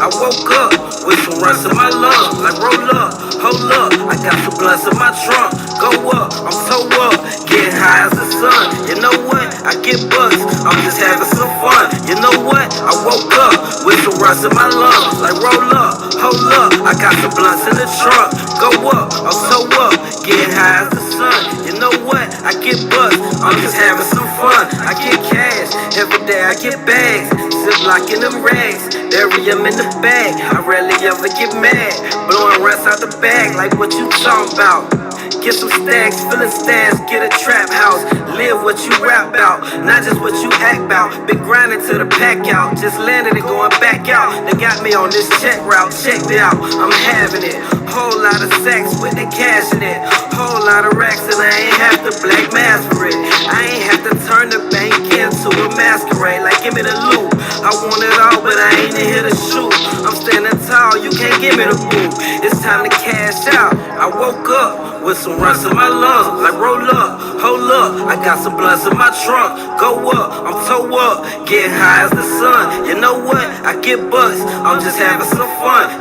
I woke up with some runs in my lungs. Like roll up, hold up, I got some blunts in my trunk. Go up, I'm so up, getting high as the sun. You know what? I get buzzed, I'm just having some fun. You know what? I woke up with some runs in my lungs. Like roll up, hold up, I got some blunts in the trunk. Go up, I'm so up, getting high as the sun. You know what? I get buzzed, I'm just having some fun. I get cash, every day I get bags. Ziploc in them rags, Arium in the bag. I rarely ever get mad, blowing rats out the bag like what you talking about. Get some stacks, fillin' stacks, get a trap house. Live what you rap about, not just what you act about. Been grinding to the pack out, just landed and going back out. They got me on this check route, check it out, I'm having it. Whole lot of sex with the cash in it. Whole lot of racks and I ain't have to black mask for it. I ain't have to turn the bank into a masquerade. Like give me the loot, I want it all but I ain't in here to shoot. I'm standing tall, you can't give me the boot. It's time to cash out. I woke up with some runs in my lungs. Like roll up, hold up, I got some blunts in my trunk. Go up, I'm toe up, getting high as the sun. You know what? I get buzzed, I'm just having some fun.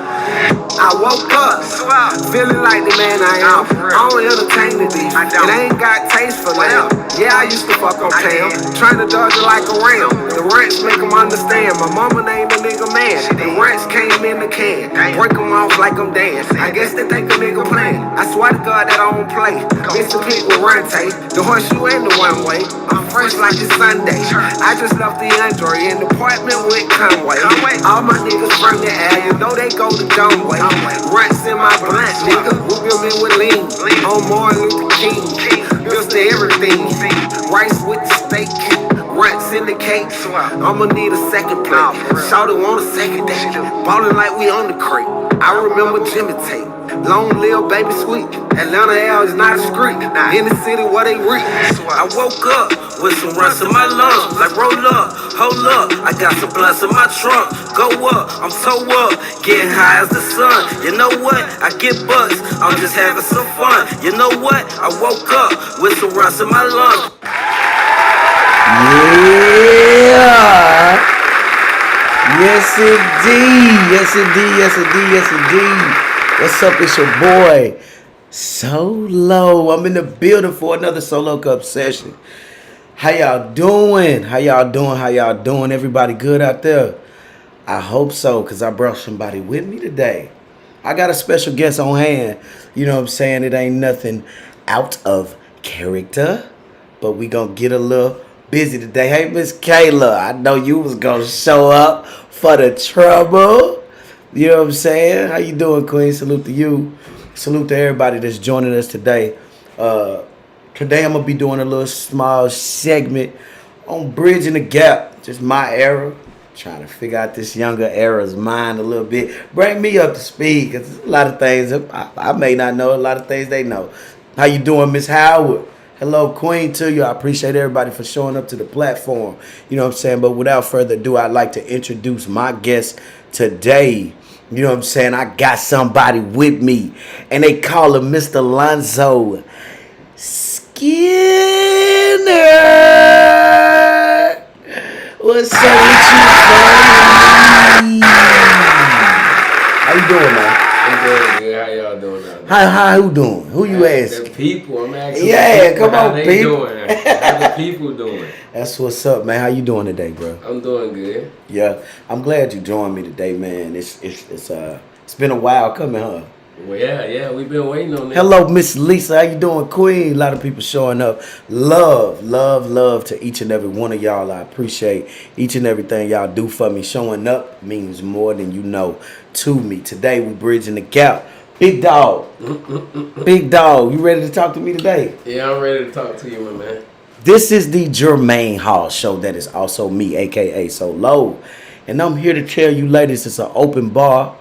I woke up, feeling like the man I am. I don't entertain the beef, and I ain't got taste for them. Yeah, I used to fuck on Cam, trying to dodge it like a ram. The rents make them understand, my mama named a nigga man. The rents came in the can, break them off like I'm Dan. I guess they think a nigga playing. I swear to God that I don't play. Mr. Pete with Rente, the horseshoe and the one way. I'm fresh like it's Sunday. I just left the Andre in the apartment with Conway. All my niggas from the air, you know they go the dumb way. Rents in my blunt, nigga. Whoop your man with lean. On Martin Luther King. Mr. Everything. Rice with the steak. Rents in the cake. I'ma need a second plate. Shawty want a second date. Ballin' like we on the crate. I remember Jimmy Tate. Long live baby sweet. Atlanta L is not a street. In the city where they reach. I woke up with some runs in my lungs. Like roll up, hold up, I got some blunts in my trunk. Go up, I'm so up, getting high as the sun. You know what? I get buzzed, I'm just having some fun. You know what? I woke up with some runs in my lungs. Yeah. Yes indeed. Yes indeed. Yes indeed. Yes indeed. What's up? It's your boy Solo. I'm in the building for another Solo Cup session. How y'all doing? How y'all doing? How y'all doing? Everybody good out there? I hope so, because I brought somebody with me today. I got a special guest on hand. You know what I'm saying? It ain't nothing out of character, but we gonna get a little busy today. Hey, Miss Kayla, I know you was gonna show up for the trouble. You know what I'm saying? How you doing, Queen? Salute to you. Salute to everybody that's joining us today. Today I'm going to be doing a little small segment on bridging the gap. Just my era. Trying to figure out this younger era's mind a little bit. Bring me up to speed, because a lot of things I may not know. A lot of things they know. How you doing, Miss Howard? Hello, Queen, to you. I appreciate everybody for showing up to the platform. You know what I'm saying? But without further ado, I'd like to introduce my guest today. You know what I'm saying? I got somebody with me, and they call him Mr. Lonzo Skinner. What's up with you, buddy? How you doing, man? I'm doing good. How y'all doing now? How who doing? Who you asking? The people. I'm asking. Yeah, people come how on, they people. doing? How the people doing? That's what's up, man. How you doing today, bro? I'm doing good. Yeah, I'm glad you joined me today, man. It's been a while coming, huh? Well, yeah, we've been waiting on that. Hello, Miss Lisa. How you doing, Queen? A lot of people showing up. Love to each and every one of y'all. I appreciate each and everything y'all do for me. Showing up means more than you know to me. Today we bridging the gap. Big dog. Big dog. You ready to talk to me today? Yeah, I'm ready to talk to you, my man. This is the Jermaine Hall show. That is also me, a.k.a. Solo. And I'm here to tell you ladies, it's an open bar.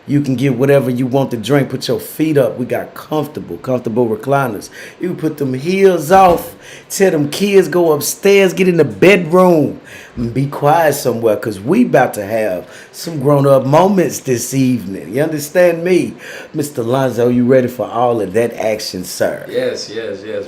You can get whatever you want to drink. Put your feet up. We got comfortable recliners. You can put them heels off. Tell them kids go upstairs, get in the bedroom, and be quiet somewhere, because we about to have some grown-up moments this evening. You understand me? Mr. Lonzo, you ready for all of that action, sir? Yes.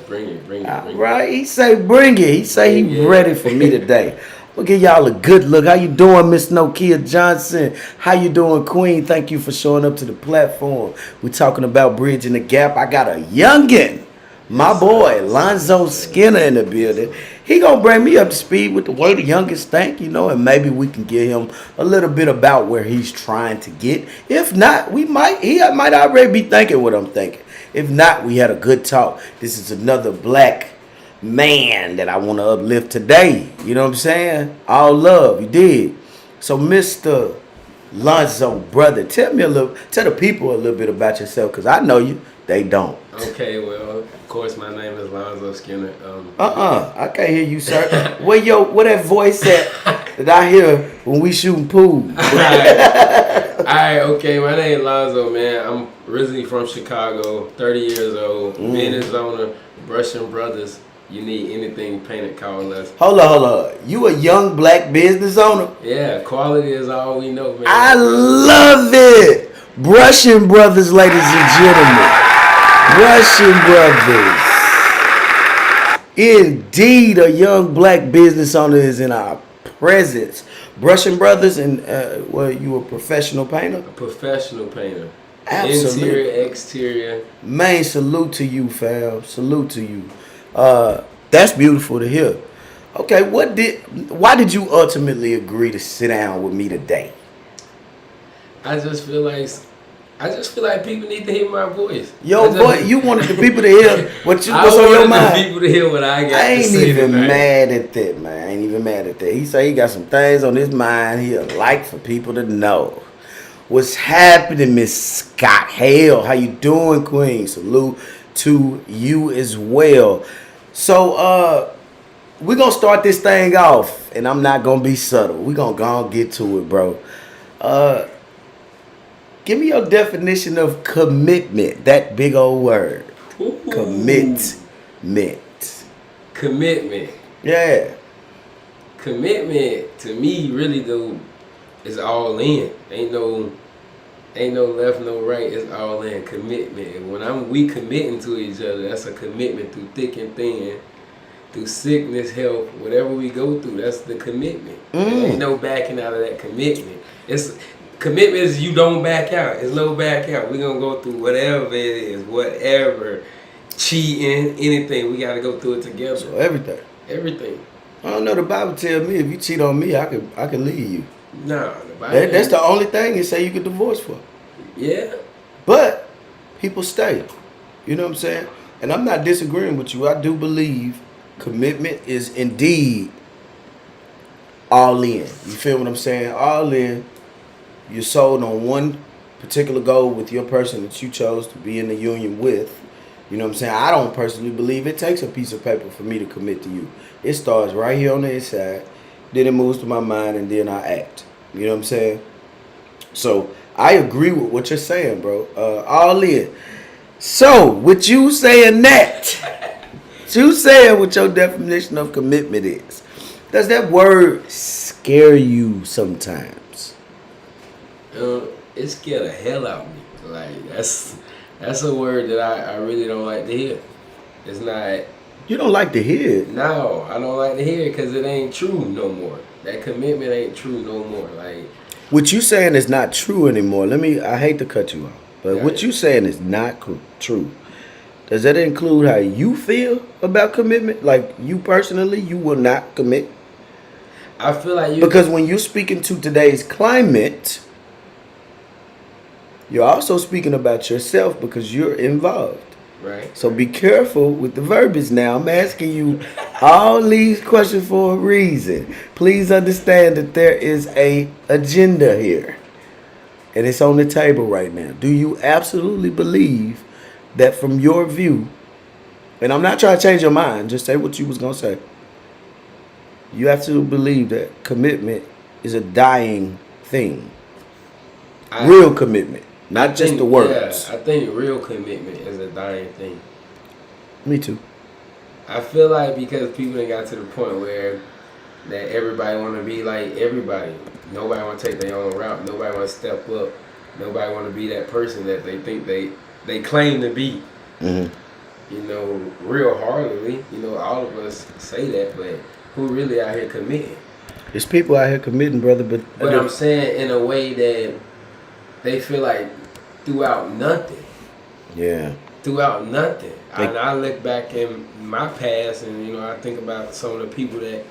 Bring it. All right. He say bring it. He say he ready for me today. We'll give y'all a good look. How you doing, Miss Nokia Johnson? How you doing, Queen? Thank you for showing up to the platform. We're talking about bridging the gap. I got a youngin', my boy, Lonzo Skinner in the building. He gonna bring me up to speed with the way the youngest think, you know, and maybe we can get him a little bit about where he's trying to get. If not, he might already be thinking what I'm thinking. If not, we had a good talk. This is another black man that I want to uplift today. You know what I'm saying? All love, you did. So, Mr. Lonzo, brother, tell the people a little bit about yourself, because I know you, they don't. Okay, well, of course, my name is Lonzo Skinner. I can't hear you, sir. Where that voice at that I hear when we shooting pool? Alright, okay, my name is Lonzo, man. I'm originally from Chicago, 30 years old, business owner, Brushing Brothers. You need anything painted, call us. Hold on. You a young black business owner? Yeah, quality is all we know, man. I love it. Brushing Brothers, ladies and gentlemen. Brushing Brothers. Indeed, a young black business owner is in our presence. Brushing Brothers, and you a professional painter? A professional painter. Absolutely. Interior, exterior. Man, salute to you, fam. Salute to you. That's beautiful to hear. Okay, why did you ultimately agree to sit down with me today? I just feel like people need to hear my voice. You wanted the people to hear what's on your mind. I wanted the people to hear what I got I ain't to say even tonight. mad at that, man. I ain't even mad at that. He say he got some things on his mind he'd like for people to know. What's happening, Miss Scott Hale? How you doing, Queen? Salute to you as well. So, we're going to start this thing off, and I'm not going to be subtle. We're going to go and get to it, bro. Give me your definition of commitment, that big old word. Ooh. Commitment. Commitment. Yeah. Commitment to me really though is all in. Ain't no left, no right. It's all in. Commitment. And when we committing to each other, that's a commitment through thick and thin, through sickness, health, whatever we go through. That's the commitment. Ain't no backing out of that commitment. Commitment is you don't back out. It's no back out. We're gonna go through whatever it is, whatever, cheating, anything. We gotta go through it together. So everything. Everything. I don't know. The Bible tells me if you cheat on me, I can leave you. No, the Bible. That's the only thing it say you can divorce for. Yeah. But people stay. You know what I'm saying? And I'm not disagreeing with you. I do believe commitment is indeed all in. You feel what I'm saying? All in. You're sold on one particular goal with your person that you chose to be in the union with. You know what I'm saying? I don't personally believe it takes a piece of paper for me to commit to you. It starts right here on the inside. Then it moves to my mind, and then I act. You know what I'm saying? So I agree with what you're saying, bro. All in. So with you saying that, you saying what your definition of commitment is, does that word scare you sometimes? It scared the hell out of me. Like that's a word that I really don't like to hear. It's not. You don't like to hear it? No, I don't like to hear it because it ain't true no more. That commitment ain't true no more. Like what you saying is not true anymore. I hate to cut you off, but what you saying is not true. Does that include how you feel about commitment? Like you personally, you will not commit? I feel like because when you're speaking to today's climate, you're also speaking about yourself because you're involved. Right. So be careful with the verbiage now. I'm asking you all these questions for a reason. Please understand that there is a agenda here. And it's on the table right now. Do you absolutely believe that from your view, and I'm not trying to change your mind, just say what you was going to say. You absolutely believe that commitment is a dying thing. Real commitment. Not just the words. Yeah, I think real commitment is a dying thing. Me too. I feel like because people ain't got to the point where that everybody want to be like everybody. Nobody want to take their own route. Nobody want to step up. Nobody want to be that person that they think they claim to be. Mm-hmm. You know, real heartedly. You know, all of us say that, but who really out here committing? There's people out here committing, brother, but I'm saying in a way that they feel like throughout nothing. Yeah. Throughout nothing. And I look back in my past and, I think about some of the people that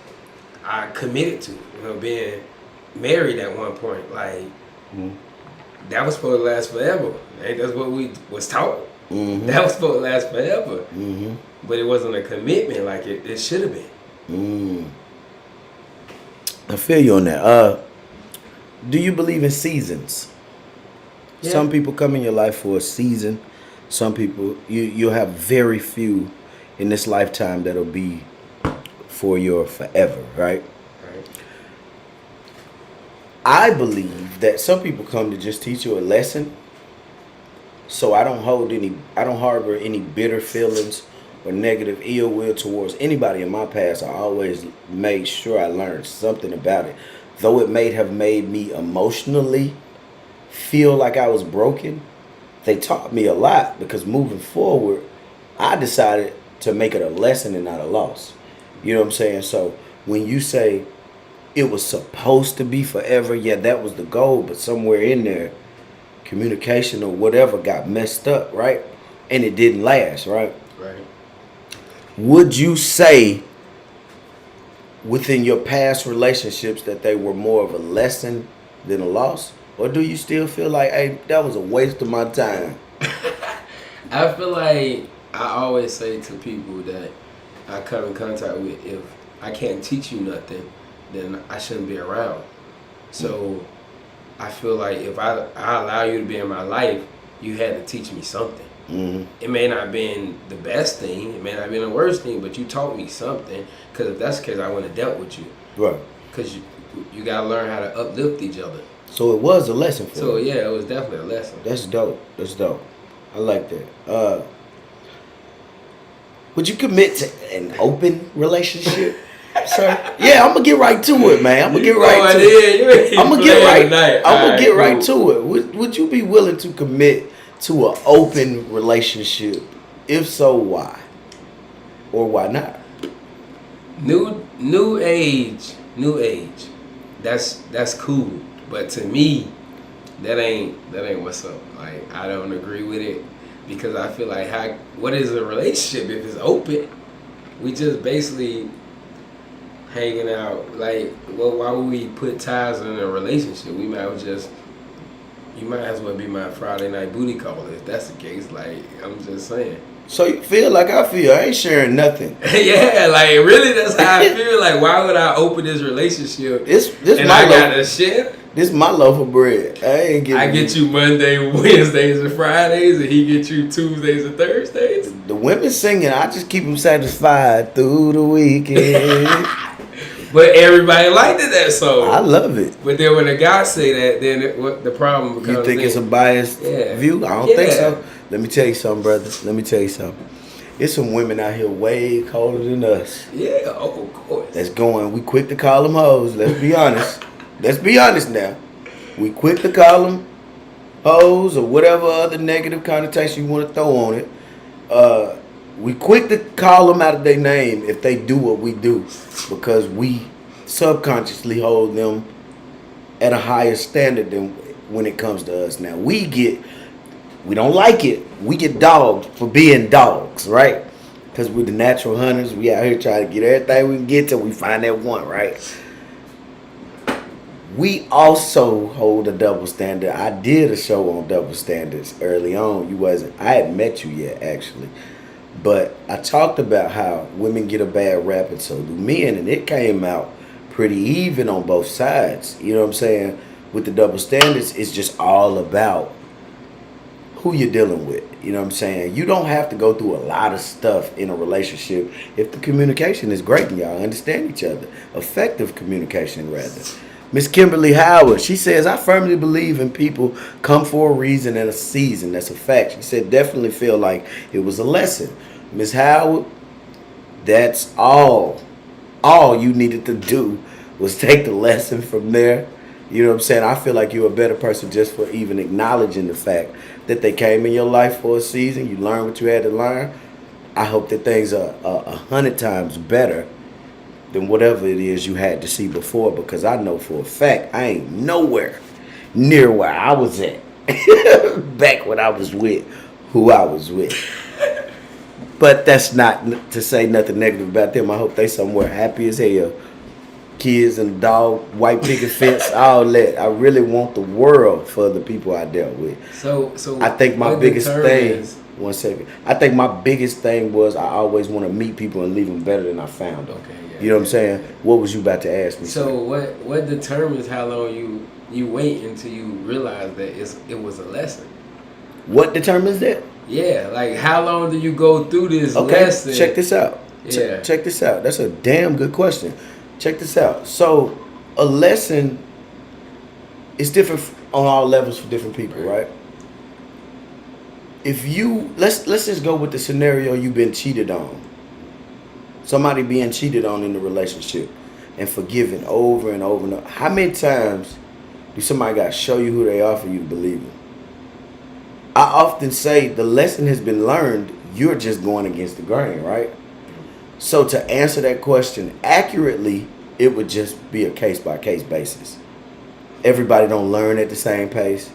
I committed to, being married at one point. Like, that was supposed to last forever. Right? That's what we was taught. Mm-hmm. That was supposed to last forever. Mm-hmm. But it wasn't a commitment like it should have been. I feel you on that. Do you believe in seasons? Yeah. Some people come in your life for a season. Some people, you'll have very few in this lifetime that'll be for your forever, right? I believe that some people come to just teach you a lesson. So I don't harbor any bitter feelings or negative ill will towards anybody in my past. I always made sure I learned something about it. Though it may have made me emotionally feel like I was broken, they taught me a lot, because moving forward, I decided to make it a lesson and not a loss. You know what I'm saying? So when you say it was supposed to be forever, yeah, that was the goal, but somewhere in there, communication or whatever got messed up, right? And it didn't last, right? Right. Would you say within your past relationships that they were more of a lesson than a loss? Or do you still feel like, hey, that was a waste of my time? I feel like I always say to people that I come in contact with, if I can't teach you nothing, then I shouldn't be around. So I feel like if I allow you to be in my life, you had to teach me something. Mm-hmm. It may not have been the best thing, it may not have been the worst thing, but you taught me something, because if that's the case, I wouldn't have dealt with you. Right. Because you got to learn how to uplift each other. So it was a lesson for you. So yeah, it was definitely a lesson. That's dope. That's dope. I like that. Would you commit to an open relationship, sir? Yeah, I'm gonna get right to it, man. I'm gonna get right to it. I'm gonna get right to it. Would you be willing to commit to an open relationship? If so, why? Or why not? New age. That's cool. But to me, that ain't what's up. Like, I don't agree with it, because I feel like what is a relationship if it's open? We just basically hanging out. Like, well, why would we put ties in a relationship? You might as well be my Friday night booty call if that's the case. Like, I'm just saying. So you feel like I feel? I ain't sharing nothing. Yeah, like, really, that's how I feel. Like, why would I open this relationship? This and I got to share? This is my loaf of bread. I get you Monday, Wednesdays, and Fridays, and he get you Tuesdays and Thursdays. The women singing, I just keep them satisfied through the weekend. But everybody liked that song. I love it. But then when the guys say that, then what the problem becomes? You think it's a biased view? I don't think so. Let me tell you something, brother. Let me tell you something. There's some women out here way colder than us. Yeah, of course. That's going. We quick to call them hoes. Let's be honest. Let's be honest now. We quick to call them hoes or whatever other negative connotation you want to throw on it. We quick to call them out of their name if they do what we do, because we subconsciously hold them at a higher standard than when it comes to us. Now, we don't like it. We get dogged for being dogs, right? Because we're the natural hunters. We out here trying to get everything we can get till we find that one, right? We also hold a double standard. I did a show on double standards early on. I hadn't met you yet, actually. But I talked about how women get a bad rap and so do men. And it came out pretty even on both sides. You know what I'm saying? With the double standards, it's just all about who you're dealing with. You know what I'm saying? You don't have to go through a lot of stuff in a relationship if the communication is great and y'all understand each other. Effective communication, rather. Miss Kimberly Howard, she says, I firmly believe in people come for a reason and a season. That's a fact. She said, definitely feel like it was a lesson. Miss Howard, that's all you needed to do was take the lesson from there. You know what I'm saying? I feel like you're a better person just for even acknowledging the fact that they came in your life for a season. You learned what you had to learn. I hope that things are 100 times better than whatever it is you had to see before, because I know for a fact I ain't nowhere near where I was at back when I was with who I was with. But that's not to say nothing negative about them. I hope they somewhere happy as hell. Kids and dog, white picket fence, all that. I really want the world for the people I dealt with. So I think my biggest thing. One second. I think my biggest thing was I always want to meet people and leave them better than I found them. Okay. Yeah, you know what I'm saying? What was you about to ask me? So what determines how long you wait until you realize that it was a lesson? What determines that? Yeah, like how long do you go through this lesson? Check this out. Yeah. Check this out. That's a damn good question. Check this out. So a lesson is different on all levels for different people, right? If you let's just go with the scenario you've been cheated on. Somebody being cheated on in the relationship and forgiven over and over and over. How many times do somebody got to show you who they are for you to believe them? I often say the lesson has been learned. You're just going against the grain, right? So to answer that question accurately, it would just be a case-by-case basis. Everybody don't learn at the same pace.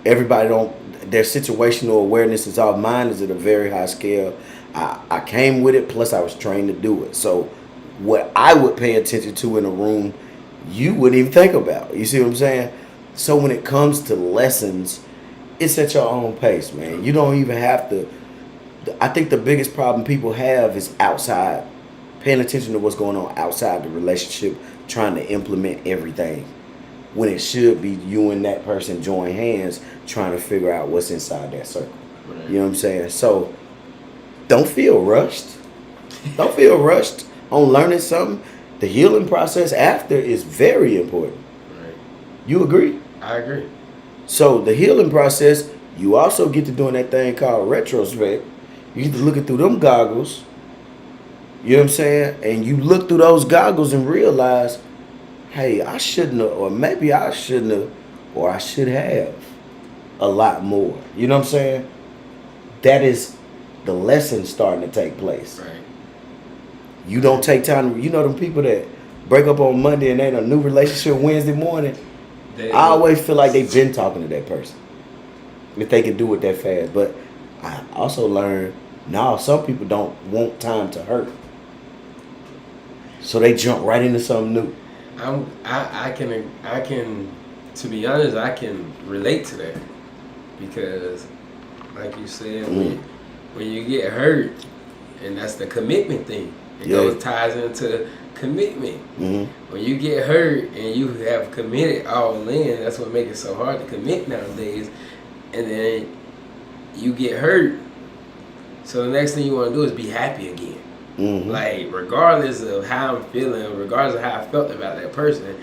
Everybody don't. Their situational awareness is off. Mine is at a very high scale. I came with it, plus I was trained to do it. So what I would pay attention to in a room, you wouldn't even think about. You see what I'm saying? So when it comes to lessons, it's at your own pace, man. You don't even have to. I think the biggest problem people have is outside, paying attention to what's going on outside the relationship, trying to implement everything, when it should be you and that person join hands, trying to figure out what's inside that circle. Right. You know what I'm saying? So don't feel rushed. Don't feel rushed on learning something. The healing process after is very important. Right. You agree? I agree. So the healing process, you also get to doing that thing called retrospect. You get to looking through them goggles. You know what I'm saying? And you look through those goggles and realize, hey, I shouldn't have, or maybe I shouldn't have, or I should have a lot more. You know what I'm saying? That is the lesson starting to take place. Right. You don't take time. You know them people that break up on Monday and they in a new relationship Wednesday morning? I always feel like they've been talking to that person. If they can do it that fast. But I also learned, no, some people don't want time to hurt. So they jump right into something new. I can, to be honest, I can relate to that, because, like you said, when you get hurt, and that's the commitment thing. It ties into commitment. Mm-hmm. When you get hurt and you have committed all in, that's what makes it so hard to commit nowadays. And then you get hurt, so the next thing you want to do is be happy again. Mm-hmm. Like, regardless of how I'm feeling, regardless of how I felt about that person,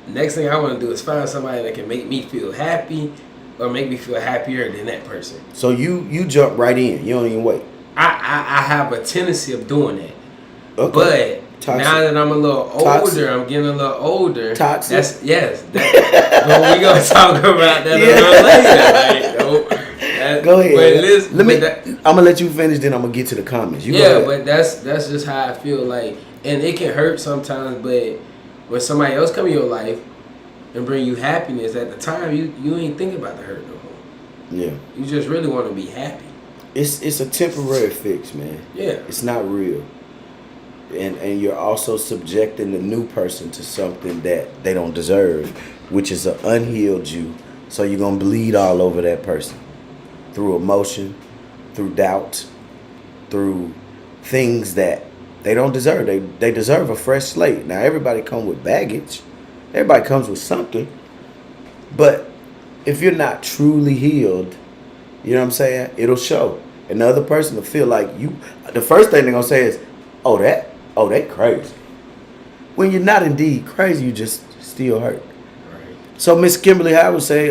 the next thing I want to do is find somebody that can make me feel happy or make me feel happier than that person. So you jump right in. You don't even wait. I have a tendency of doing that. Okay. But now that I'm a little older, I'm getting a little older. Toxic. But we gonna talk about that a little later. Like, go ahead. Listen, I'm gonna let you finish, then I'm gonna get to the comments. But that's just how I feel. Like, and it can hurt sometimes, but when somebody else come in your life and bring you happiness, at the time you ain't thinking about the hurt no more. Yeah. You just really want to be happy. It's a temporary fix, man. Yeah. It's not real. And you're also subjecting the new person to something that they don't deserve, which is an unhealed you. So you're going to bleed all over that person through emotion, through doubt, through things that they don't deserve. They deserve a fresh slate. Now, everybody comes with baggage. Everybody comes with something. But if you're not truly healed, you know what I'm saying, it'll show. And the other person will feel like you. The first thing they're going to say is, they crazy. When you're not indeed crazy, you just still hurt. Right. So Miss Kimberly, I would say,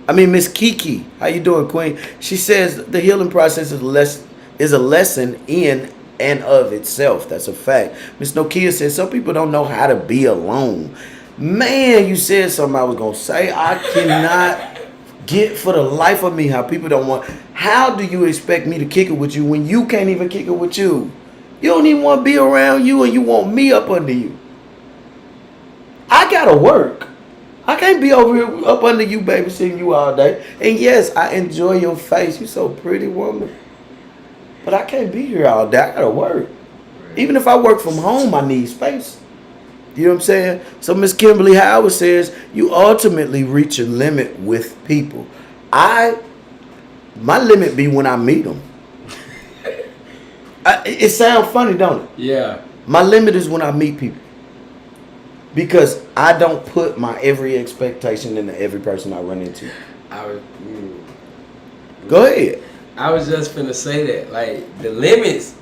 Miss Kiki, how you doing, Queen? She says the healing process is a lesson in and of itself. That's a fact. Miss Nokia says some people don't know how to be alone. Man, you said something I was going to say. I cannot get for the life of me how people don't want. How do you expect me to kick it with you when you can't even kick it with you? You don't even want to be around you, and you want me up under you. I gotta work. I can't be over here up under you babysitting you all day. And yes, I enjoy your face. You so pretty, woman. But I can't be here all day. I gotta work. Even if I work from home, I need space. You know what I'm saying? So Miss Kimberly Howard says you ultimately reach a limit with people. My limit be when I meet them. It sounds funny, don't it? Yeah. My limit is when I meet people. Because I don't put my every expectation into every person I run into. Go ahead. I was just finna say that. Like, the limits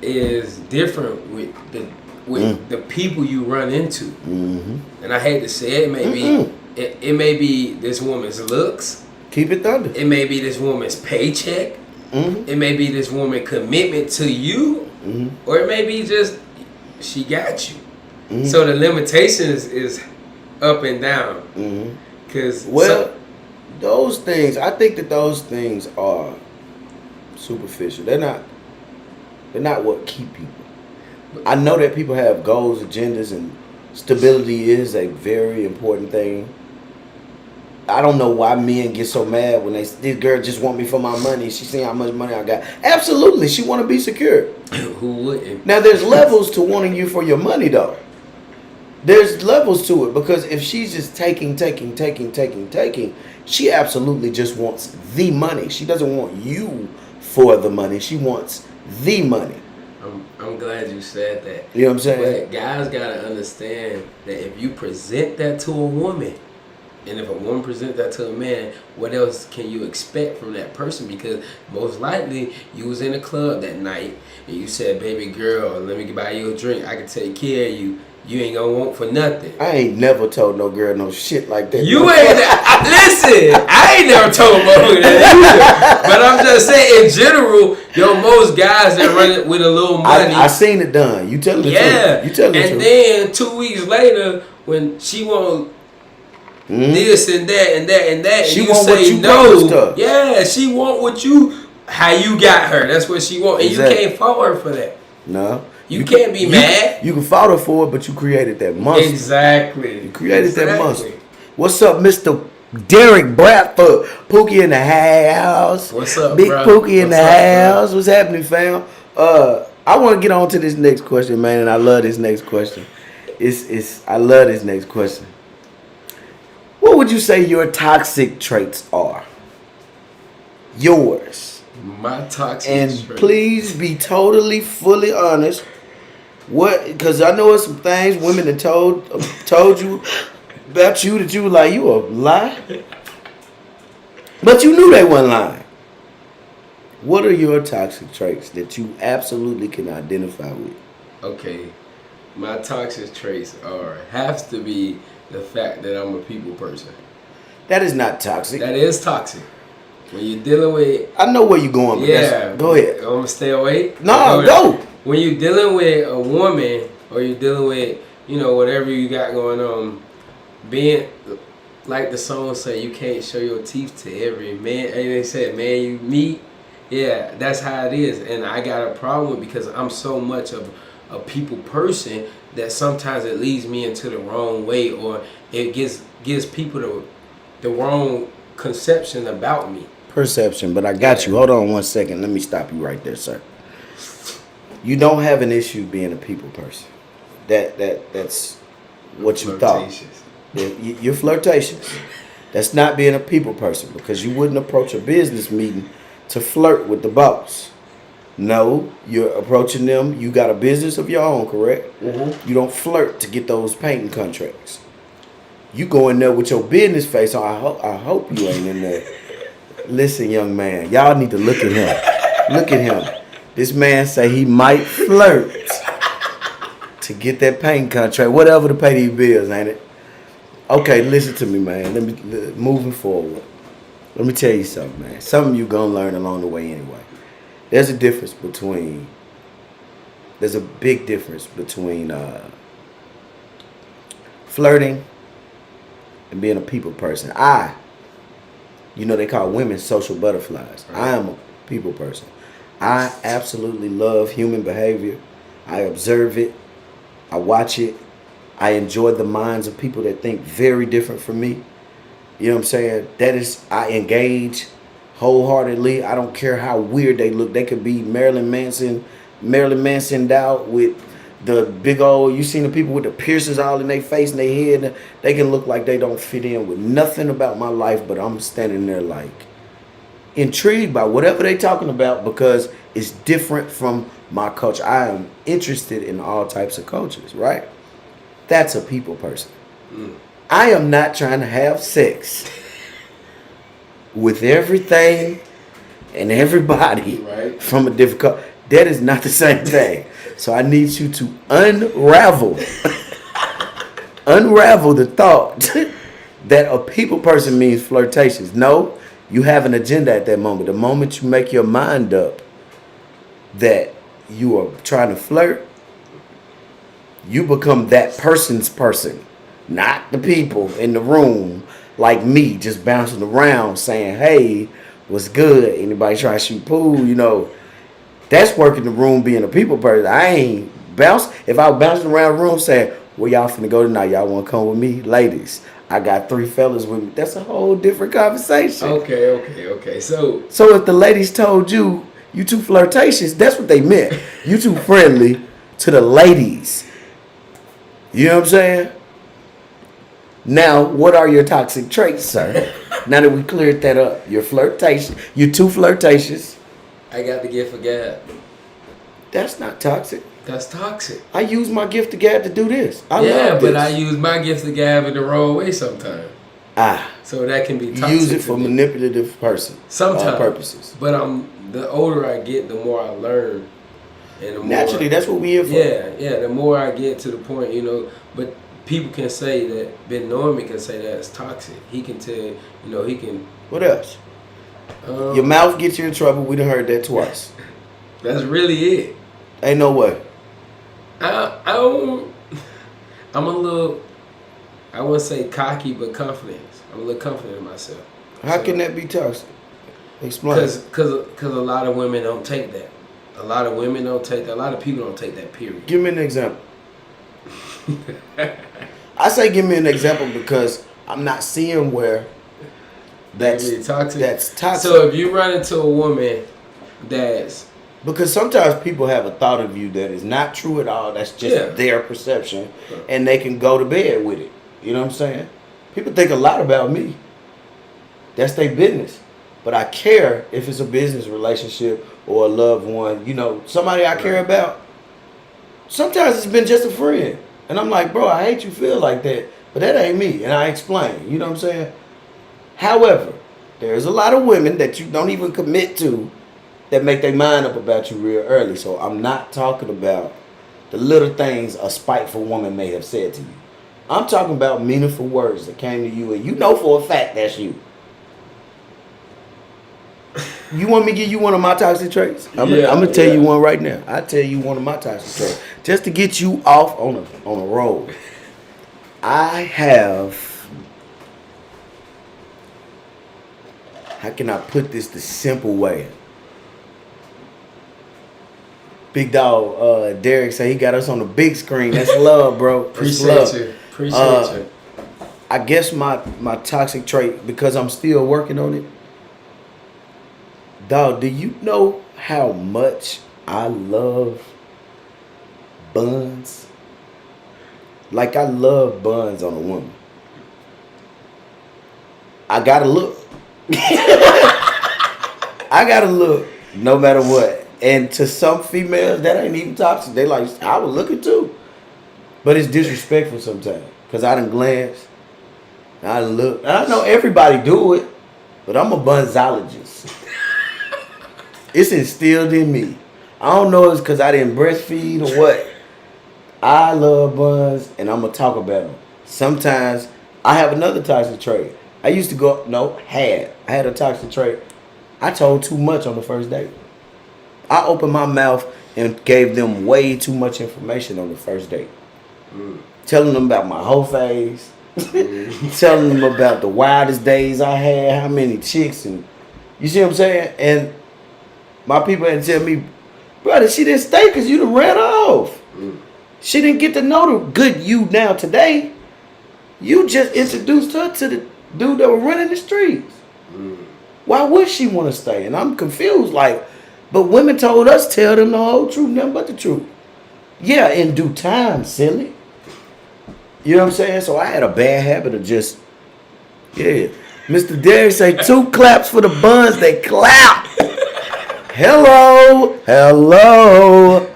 is different with the people you run into. Mm-hmm. And I hate to say it, it may be this woman's looks. Keep it thunder. It may be this woman's paycheck. Mm-hmm. It may be this woman's commitment to you. Mm-hmm. Or it may be just she got you. Mm-hmm. So the limitations is up and down. Mm-hmm. Cause those things, I think that those things are superficial. They're not what keep people. I know that people have goals, agendas, and stability is a very important thing. I don't know why men get so mad when this girl just want me for my money. She see how much money I got. Absolutely, she want to be secure. Who wouldn't? Now, there's levels to wanting you for your money, though. There's levels to it, because if she's just taking, she absolutely just wants the money. She doesn't want you for the money. She wants the money. I'm glad you said that. You know what I'm saying? But guys gotta understand that if you present that to a woman, and if a woman presents that to a man, what else can you expect from that person? Because most likely you was in a club that night and you said, "Baby girl, let me buy you a drink. I can take care of you. You ain't gonna want for nothing." I ain't never told no girl no shit like that. You ain't. Listen, I ain't never told motherfucker that either. But I'm just saying, in general, most guys that run it with a little money. I seen it done. You telling the yeah. truth. You telling the truth. And then 2 weeks later, when she want this and that and that and that, she and you want say what you no. promised her. Yeah, she want what you, how you got her. That's what she want, and Exactly. you can't fault her for that. No. You can't be mad. You can fault her for it, but you created that monster. Exactly. You created that monster. What's up, Mr. Derek Bradford? Pookie in the house. What's up, Big bro? Pookie in What's the up, house. bro? What's happening, fam? I want to get on to this next question, man, and I love this next question. I love this next question. What would you say your toxic traits are? Yours. My toxic And traits. please be totally, fully honest. What? Because I know it's some things women have told you about you that you were like, you a lie. But you knew they wasn't lying. What are your toxic traits that you absolutely can identify with? Okay, my toxic traits has to be the fact that I'm a people person. That is not toxic. That is toxic. When you're dealing with, I know where you're going, but go ahead. I'm gonna stay away. No, go. When you're dealing with a woman, or you're dealing with, whatever you got going on, being like the song say, you can't show your teeth to every man. And they said, man, you meet. Yeah, that's how it is. And I got a problem because I'm so much of a people person that sometimes it leads me into the wrong way, or it gives people the wrong conception about me. Perception, but I got you. Hold on 1 second. Let me stop you right there, sir. You don't have an issue being a people person. That's what you thought. You're flirtatious. That's not being a people person, because you wouldn't approach a business meeting to flirt with the boss. No, you're approaching them. You got a business of your own, correct? Mm-hmm. You don't flirt to get those painting contracts. You go in there with your business face on. I hope you ain't in there. Listen, young man, y'all need to look at him. Look at him. This man say he might flirt to get that painting contract, whatever to pay these bills, ain't it? Okay, listen to me, man. Moving forward. Let me tell you something, man. Something you gonna learn along the way anyway. There's a big difference between flirting and being a people person. They call women social butterflies. Right. I am a people person. I absolutely love human behavior. I observe it. I watch it. I enjoy the minds of people that think very different from me. You know what I'm saying? I engage wholeheartedly. I don't care how weird they look. They could be Marilyn Manson out with the big old, you seen the people with the piercings all in their face and their head. They can look like they don't fit in with nothing about my life, but I'm standing there like intrigued by whatever they talking about because it's different from my culture. I am interested in all types of cultures, right? That's a people person. I am not trying to have sex with everything and everybody Right. from a different culture. That is not the same thing. So I need you to unravel the thought that a people person means flirtatious. No, you have an agenda at that moment. The moment you make your mind up that you are trying to flirt, you become that person's person, not the people in the room like me just bouncing around saying, hey, what's good? Anybody trying to shoot pool? You know, that's working the room being a people person. I ain't bounce. If I was bouncing around the room saying, where y'all finna go tonight? Y'all want to come with me? Ladies, I got 3 fellas with me. That's a whole different conversation. Okay. So if the ladies told you, you too flirtatious, that's what they meant. You too friendly to the ladies. You know what I'm saying? Now, what are your toxic traits, sir? Now that we cleared that up. You're flirtatious. You're too flirtatious. I got the gift of gab. That's not toxic. That's toxic. I use my gift of gab to do this. I love Yeah, this. but I use my gift of gab in the wrong way sometimes. So that can be toxic. Use it to for me. manipulative Sometimes purposes. But the older I get, the more I learn. And the more, naturally, that's what we here for. Yeah. The more I get to the point, you know. But people can say that. Ben Norman can say that it's toxic. He can tell, you know, he can. What else? Your mouth gets you in trouble. We done heard that twice. That's really it. Ain't no way. I'm a little, I wouldn't say cocky, but confident. I'm a little confident in myself. How can that be toxic? Explain. Because a lot of women don't take that. A lot of women don't take that. A lot of people don't take that, period. Give me an example. I say give me an example because I'm not seeing where that's toxic. That's toxic. So if you run into a woman that's... Because sometimes people have a thought of you that is not true at all. That's just their perception. And they can go to bed with it. You know what I'm saying? People think a lot about me. That's their business. But I care if it's a business relationship or a loved one. You know, somebody I care about. Sometimes it's been just a friend. And I'm like, bro, I hate you feel like that. But that ain't me. And I explain. You know what I'm saying? However, there's a lot of women that you don't even commit to that make their mind up about you real early. So I'm not talking about the little things a spiteful woman may have said to you. I'm talking about meaningful words that came to you and you know for a fact that's you. You want me to give you one of my toxic traits? I'm gonna tell you one right now. I tell you one of my toxic traits just to get you off on a roll. I have. How can I put this the simple way? Big dog, Derek said he got us on the big screen. That's love, bro. Appreciate you. I guess my toxic trait, because I'm still working on it. Dog, do you know how much I love buns? Like, I love buns on a woman. I gotta look. I gotta look no matter what. And to some females, that ain't even toxic. They like, I was looking too. But it's disrespectful sometimes. Because I done glance. I done look. And I know everybody do it. But I'm a bunsologist. It's instilled in me. I don't know if it's because I didn't breastfeed or what. I love buns, and I'm going to talk about them. Sometimes, I have another toxic trait. I used to go, I had a toxic trait. I told too much on the first date. I opened my mouth and gave them way too much information on the first date. Telling them about my whole phase. Telling them about the wildest days I had, how many chicks, and you see what I'm saying? And My people had to tell me, brother, she didn't stay because you done ran off. She didn't get to know the good you now today. You just introduced her to the dude that was running the streets. Why would she want to stay? And I'm confused. Like, but women told us tell them the whole truth, nothing but the truth. Yeah, in due time, silly. You know what I'm saying? So I had a bad habit of just, yeah. Mr. Derry say 2 claps for the buns. They clap. Hello, hello.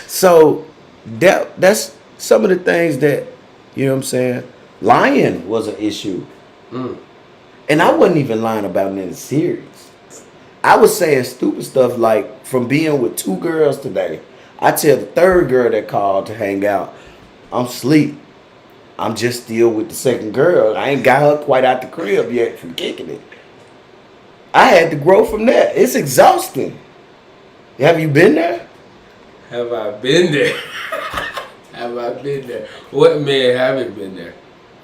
So that's some of the things that, you know what I'm saying? Lying was an issue. And I wasn't even lying about nothing serious. I was saying stupid stuff like from being with 2 girls today. I tell the 3rd girl that called to hang out, I'm asleep. I'm just still with the 2nd girl. I ain't got her quite out the crib yet from kicking it. I had to grow from that. It's exhausting. Have you been there? Have I been there? Have I been there? What man haven't been there?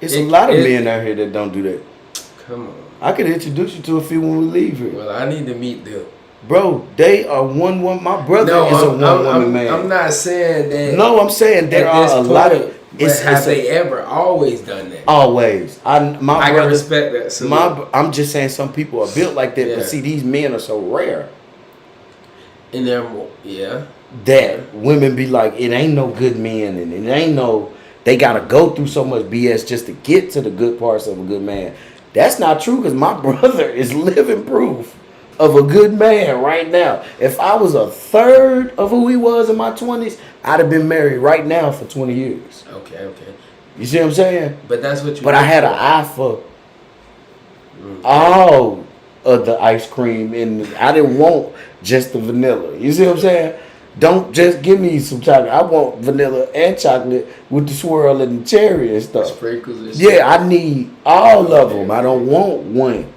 It's a lot of men out here that don't do that. Come on. I could introduce you to a few when we leave here. Well, I need to meet them. Bro, they are one woman. My brother is a one woman man. I'm not saying that. No, I'm saying there are a lot of. Have they ever always done that? Always. I can respect that. So I'm just saying some people are built like that. Yeah. But see, these men are so rare. And they're more, yeah. That women be like, it ain't no good men, and it ain't no. They gotta go through so much BS just to get to the good parts of a good man. That's not true because my brother is living proof of a good man right now. If I was a third of who he was in my 20s, I'd have been married right now for 20 years. Okay. You see what I'm saying? But that's what you. But I had an eye for all of the ice cream, and I didn't want just the vanilla. You see what I'm saying? Don't just give me some chocolate. I want vanilla and chocolate with the swirl and the cherry and stuff. Sprinkles and stuff. Yeah, I need all of them. I don't want one.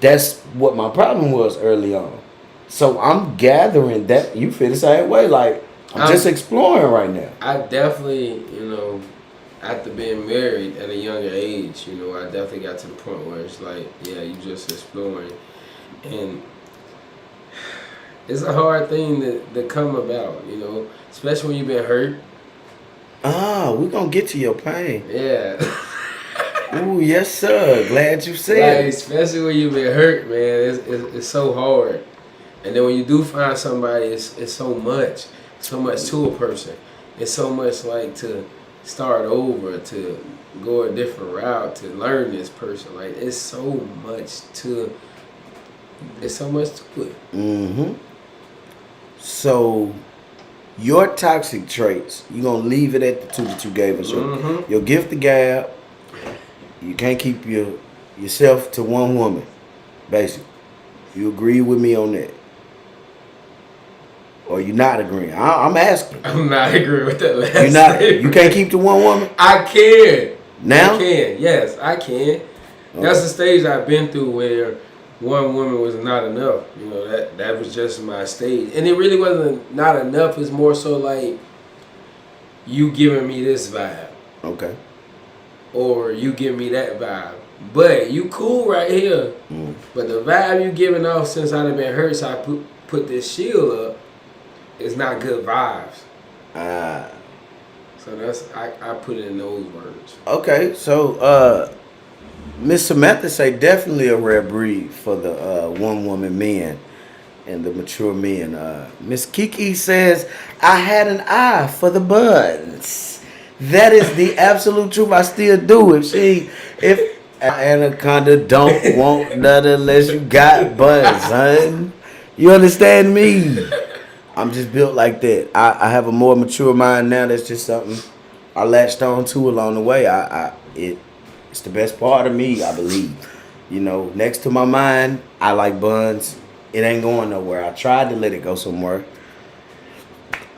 That's what my problem was early on. So I'm gathering that you feel the same way. Like I'm just exploring right now. I definitely, after being married at a younger age, I definitely got to the point where it's like, yeah, you just exploring. And it's a hard thing to come about, especially when you've been hurt. We're going to get to your pain. Yeah. Ooh, yes, sir. Glad you said it. Especially when you've been hurt, man. It's so hard. And then when you do find somebody, it's so much to a person. It's so much like to start over, to go a different route, to learn this person. Like it's so much to it. Mm-hmm. So your toxic traits, you're gonna leave it at the 2 that you gave us. Your gift the gab. You can't keep yourself to one woman, basically. You agree with me on that? Or you not agreeing? I'm asking. I'm not agreeing with that last You can't keep to one woman? I can. Now? I can. Yes, I can. Okay. That's the stage I've been through where one woman was not enough. That was just my stage. And it really wasn't not enough. It's more so like you giving me this vibe. Okay. Or you give me that vibe. But you cool right here. But the vibe you giving off since I've been hurt, so I put this shield up, it's not good vibes. So that's I put it in those words. Okay, so Miss Samantha say definitely a rare breed for the one woman men and the mature men. Miss Kiki says I had an eye for the buns. That is the absolute truth. I still do. If anaconda don't want none unless you got buns, son. You understand me? I'm just built like that. I have a more mature mind now. That's just something I latched on to along the way. It's the best part of me, I believe. Next to my mind, I like buns. It ain't going nowhere. I tried to let it go somewhere.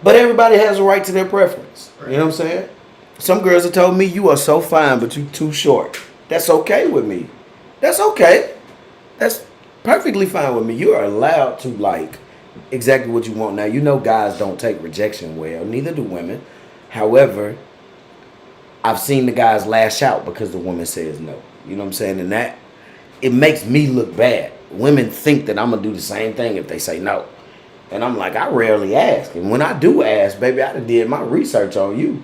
But everybody has a right to their preference. You know what I'm saying? Some girls have told me, you are so fine, but you too short. That's okay with me. That's okay. That's perfectly fine with me. You are allowed to like exactly what you want. Now, guys don't take rejection well. Neither do women. However, I've seen the guys lash out because the woman says no. You know what I'm saying? And that, it makes me look bad. women think that I'm gonna do the same thing if they say no. And I'm like, I rarely ask. And when I do ask, baby, I done did my research on you.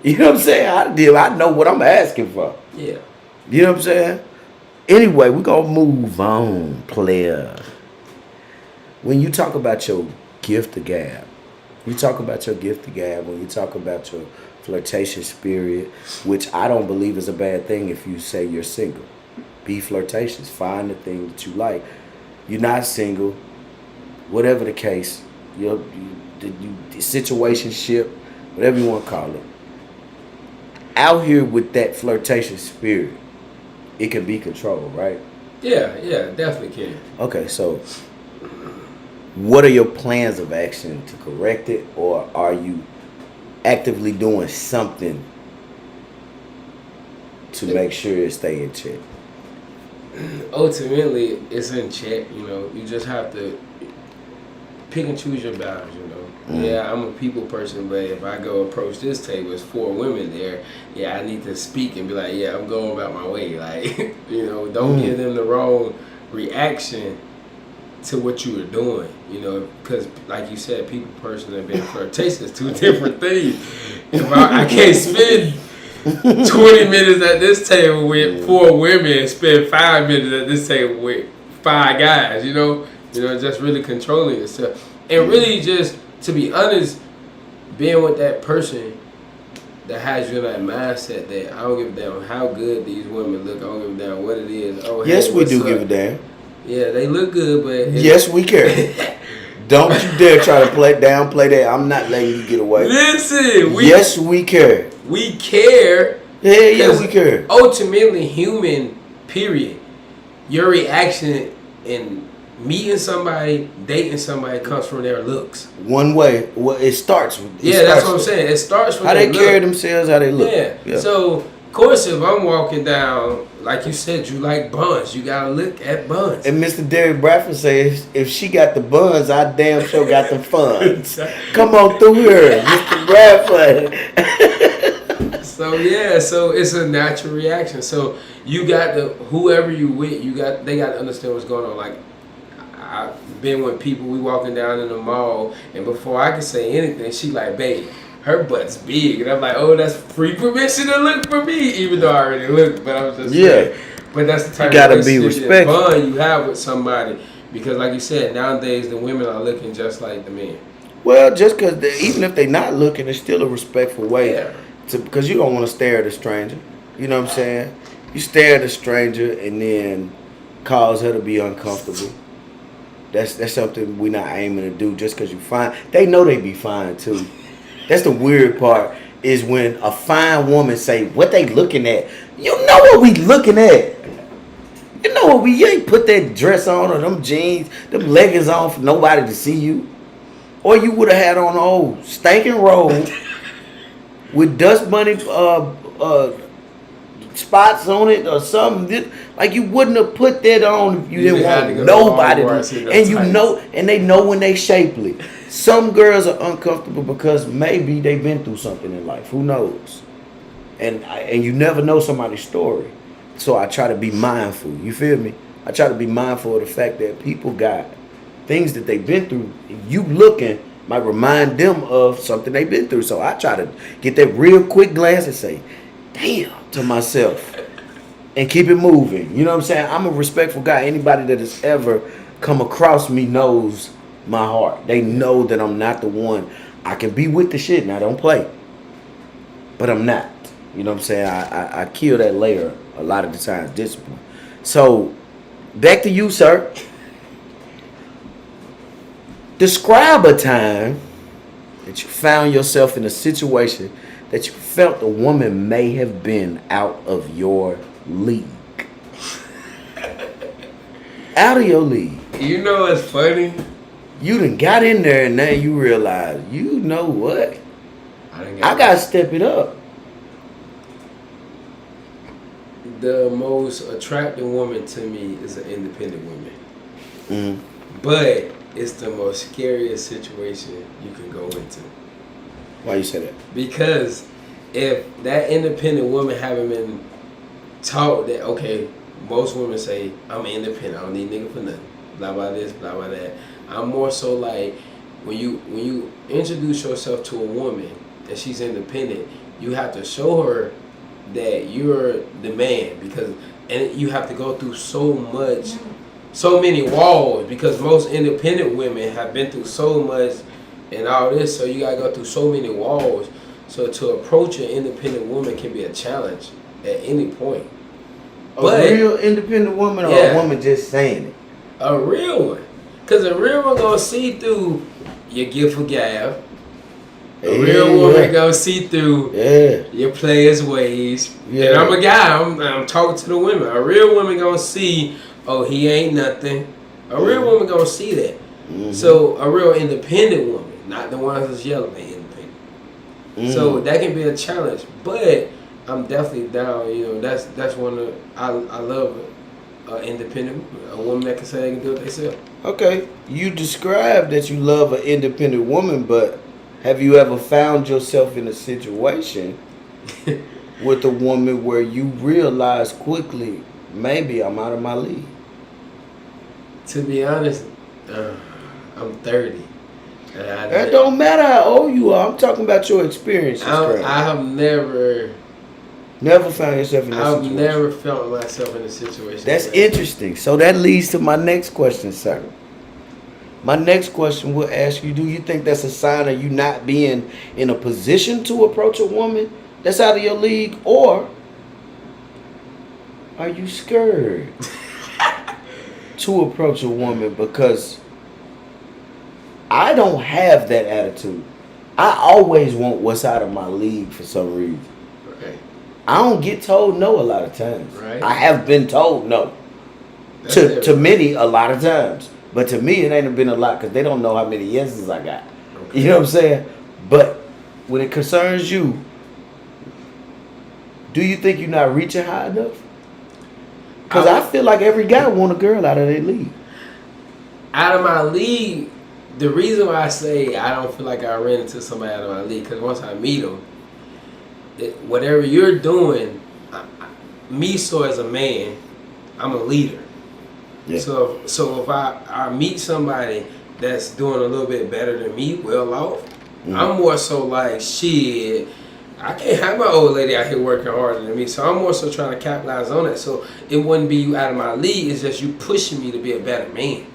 You know what I'm saying? I know what I'm asking for. Yeah. You know what I'm saying? Anyway, we're gonna move on, player. When you talk about your gift of gab, when you talk about your flirtatious spirit, which I don't believe is a bad thing if you say you're single. Be flirtatious. Find the thing that you like. You're not single, whatever the case, the situationship, whatever you want to call it. Out here with that flirtatious spirit, it can be controlled, right? Yeah, definitely can. Okay, so what are your plans of action to correct it, or are you actively doing something to make sure it stay in check? Ultimately, it's in check. You know, you just have to pick and choose your battles. You know, yeah, I'm a people person, but if I go approach this table, it's 4 women there. Yeah, I need to speak and be like, yeah, I'm going about my way. Like, you know, don't give them the wrong reaction to what you were doing, you know, because like you said, people person and being flirtatious is 2 different things. If I can't spend 20 minutes at this table with 4 women and spend 5 minutes at this table with 5 guys, you know, just really controlling yourself. And really just, to be honest, being with that person that has you in that mindset that I don't give a damn how good these women look, I don't give a damn what it is. Oh, yes, hey, we do up? give a damn. Yeah, they look good, but... Yes, we care. Don't you dare try to downplay that. I'm not letting you get away. Listen, yes, we care. We care. Yeah, we care. Ultimately, human, period. Your reaction in meeting somebody, dating somebody comes from their looks. One way. Well, it starts with... That's what I'm saying. It starts with how they carry themselves, how they look. Yeah. So, of course, if I'm walking down, like you said, you like buns, you gotta look at buns. And Mr. Derek Bradford says, if she got the buns, I damn sure got the funds. Come on through here, Mr. Bradford. So it's a natural reaction. So you got to, whoever you with, they got to understand what's going on. Like, I've been with people, we walking down in the mall, and before I could say anything, she like, babe, her butt's big. And I'm like, oh, that's free permission to look for me, even though I already looked. But I was just saying. But that's the type of relationship bond you have with somebody. Because like you said, nowadays the women are looking just like the men. Well, just because even if they're not looking, it's still a respectful way. Yeah. Because you don't want to stare at a stranger. You know what I'm saying? You stare at a stranger and then cause her to be uncomfortable. That's something we're not aiming to do just because you fine. They know they be fine too. That's the weird part, is when a fine woman say what they looking at. You know what we looking at. You know what you ain't put that dress on or them jeans, them leggings on for nobody to see you. Or you would have had on an old stinking robe with dust bunny spots on it or something. Like, you wouldn't have put that on if you didn't want nobody to. And you know, and they know when they shapely. Some girls are uncomfortable because maybe they've been through something in life. Who knows? And you never know somebody's story. So I try to be mindful. You feel me? I try to be mindful of the fact that people got things that they've been through. You looking might remind them of something they've been through. So I try to get that real quick glance and say, damn, to myself. And keep it moving. You know what I'm saying? I'm a respectful guy. Anybody that has ever come across me knows my heart. They know that I'm not the one. I can be with the shit and I don't play. But I'm not. You know what I'm saying? I kill that layer a lot of the times. Discipline. So, back to you, sir. Describe a time that you found yourself in a situation that you felt a woman may have been out of your league. Out of your league. You know what's funny? You done got in there and now you realize, you know what? I gotta step it up. The most attractive woman to me is an independent woman. Mm-hmm. But it's the most scariest situation you can go into. Why you say that? Because if that independent woman haven't been taught that, okay, most women say, I'm independent, I don't need nigga for nothing. Blah blah this, blah blah that. I'm more so like when you introduce yourself to a woman and she's independent, you have to show her that you're the man, because and you have to go through so many walls, because most independent women have been through so much and all this, so you gotta go through so many walls. So to approach an independent woman can be a challenge at any point. A real independent woman, or a woman just saying it? A real one. Because a real one gonna see through your gift for gab. A real woman gonna see through your players' ways. And I'm a guy, I'm talking to the women. A real woman gonna see, oh, he ain't nothing. A real woman gonna see that. Mm-hmm. So a real independent woman, not the ones that's yelling, they independent. Mm-hmm. So that can be a challenge. But I'm definitely down, you know, that's one of, I love independent, a woman that can say they can do it themselves. Okay, you described that you love an independent woman, but have you ever found yourself in a situation with a woman where you realize quickly, maybe I'm out of my league? To be honest, I'm 30. That don't matter how old you are. I'm talking about your experiences. I have never found yourself in that situation. I've never felt myself in a situation. That's interesting. So that leads to my next question, sir. My next question will ask you, do you think that's a sign of you not being in a position to approach a woman that's out of your league, or are you scared to approach a woman? Because I don't have that attitude. I always want what's out of my league for some reason. Right. I don't get told no a lot of times. Right. I have been told no to many a lot of times. But to me, it ain't been a lot because they don't know how many yeses I got. Okay. You know what I'm saying? But when it concerns you, do you think you're not reaching high enough? Because I feel like every guy want a girl out of their league. Out of my league, the reason why I say I don't feel like I ran into somebody out of my league, because once I meet them, whatever you're doing, me so as a man, I'm a leader. Yeah. So if I meet somebody that's doing a little bit better than me, well off, I'm more so like, shit, I can't have my old lady out here working harder than me. So I'm more so trying to capitalize on that. So it wouldn't be you out of my league, it's just you pushing me to be a better man.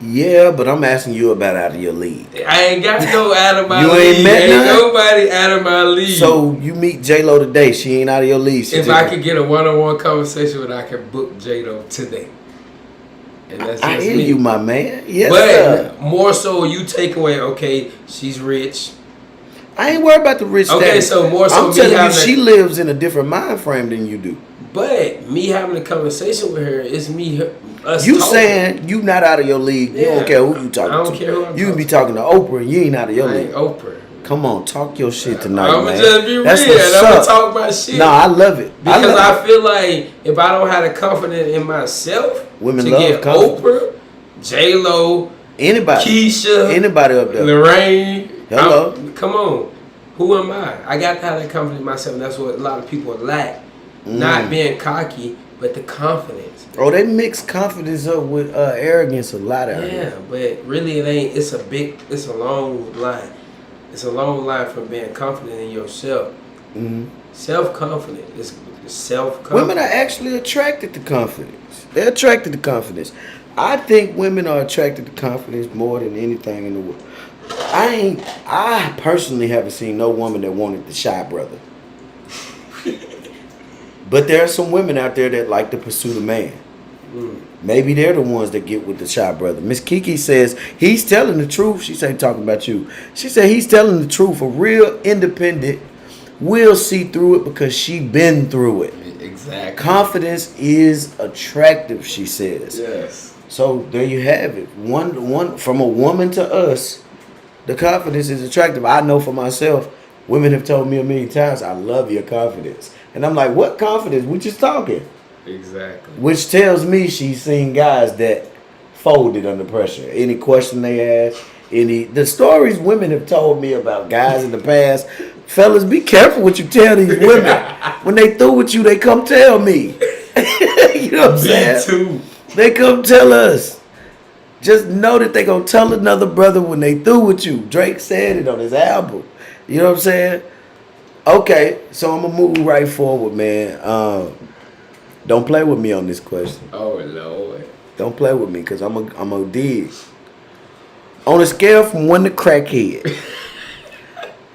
Yeah, but I'm asking you about out of your league. I ain't got no out of my you league. Ain't met none? Nobody out of my league. So you meet J-Lo today. She ain't out of your league. If I could get a one-on-one conversation with her, I could book J-Lo today. And that's just I hear me. You, my man. Yes, but sir. More so you take away, okay, she's rich. I ain't worried about the rich status. Okay, so more so I'm telling you, she lives in a different mind frame than you do. But me having a conversation with her, it's me, us you talking. Saying you not out of your league. You don't care who you talking to. I don't care who I'm You can be talking to Oprah and you ain't out of your league. I ain't Oprah. Come on, talk your shit tonight, I'm man. I'ma just be That's real. what's I'm up. gonna talk my shit. No, I love it. Because I feel like if I don't have the confidence in myself women to love get confidence. Oprah, J-Lo, anybody, Keisha, anybody up there, Lorraine, hello, come on. Who am I? I got to have that confidence in myself, and that's what a lot of people lack. Not being cocky, but the confidence. Oh, they mix confidence up with arrogance a lot out here. Yeah, but really it ain't. It's a long line. It's a long line from being confident in yourself. Mm-hmm. Self-confident. It's self-confident. Women are actually attracted to confidence. They're attracted to confidence. I think women are attracted to confidence more than anything in the world. I personally haven't seen no woman that wanted the shy brother. But there are some women out there that like to pursue the man. Maybe they're the ones that get with the shy brother. Miss Kiki says he's telling the truth. She said talking about you. She said he's telling the truth. A real independent will see through it because she been through it. Exactly. Confidence is attractive, she says. Yes. So there you have it. One from a woman to us. The confidence is attractive. I know for myself, women have told me a million times, I love your confidence. And I'm like, what confidence? We just talking. Exactly. Which tells me she's seen guys that folded under pressure. Any question they ask, the stories women have told me about guys in the past, fellas, be careful what you tell these women. When they through with you, they come tell me. You know what I'm Me saying? too. They come tell us. Just know that they gonna tell another brother when they through with you. Drake said it on his album. You know what I'm saying? Okay, so I'm gonna move right forward, man. Don't play with me on this question. Oh Lord. Don't play with me, cause I'm a dig. On a scale from 1 to crackhead,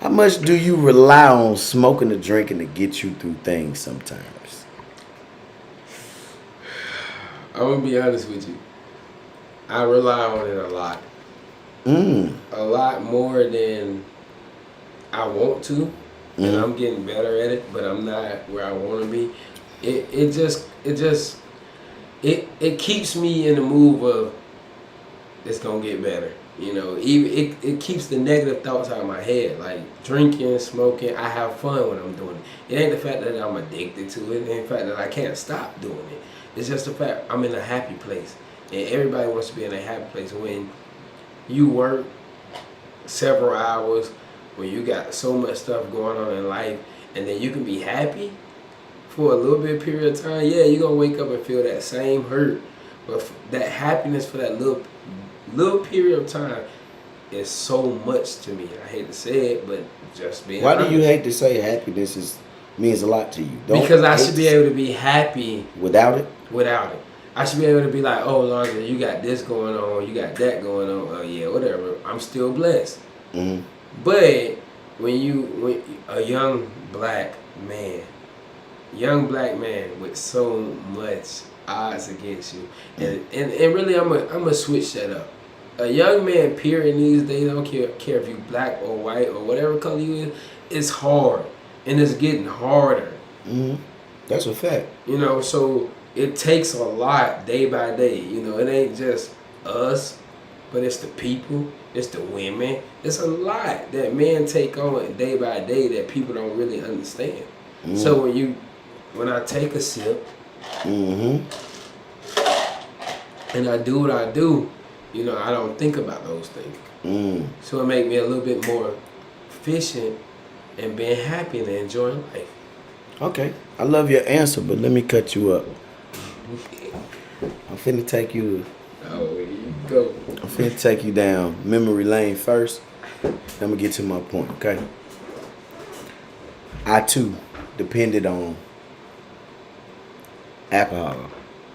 how much do you rely on smoking and drinking to get you through things sometimes? I'm gonna be honest with you. I rely on it a lot. A lot more than I want to. And I'm getting better at it, but I'm not where I want to be. It keeps me in the move of it's gonna get better. You know, even it keeps the negative thoughts out of my head. Like drinking, smoking, I have fun when I'm doing it. It ain't the fact that I'm addicted to it. It ain't the fact that I can't stop doing it. It's just the fact I'm in a happy place, and everybody wants to be in a happy place. When you work several hours, when you got so much stuff going on in life, and then you can be happy for a little bit period of time. Yeah, you're gonna wake up and feel that same hurt, but that happiness for that little period of time is so much to me. I hate to say it, but just being Why honest. do you hate to say happiness means a lot to you? Because I should be able to be happy without it. Without it, I should be able to be like, oh, London, you got this going on, you got that going on. Oh yeah, whatever. I'm still blessed. Mm-hmm. But when a young black man with so much odds against you, and really, I'm a switch that up. A young man, period, these days, I don't care if you black or white or whatever color you is, it's hard, and it's getting harder. Mm-hmm. That's a fact. You know, so it takes a lot day by day. You know, it ain't just us, but it's the people, it's the women. It's a lot that men take on day by day that people don't really understand. Mm-hmm. So when I take a sip, mm-hmm. and I do what I do, you know, I don't think about those things. Mm. So it make me a little bit more efficient and being happy and enjoying life. Okay, I love your answer, but let me cut you up. I'm finna take you. Oh, here you go. I'm finna take you down memory lane first. Then I'm gonna get to my point. Okay. I too depended on alcohol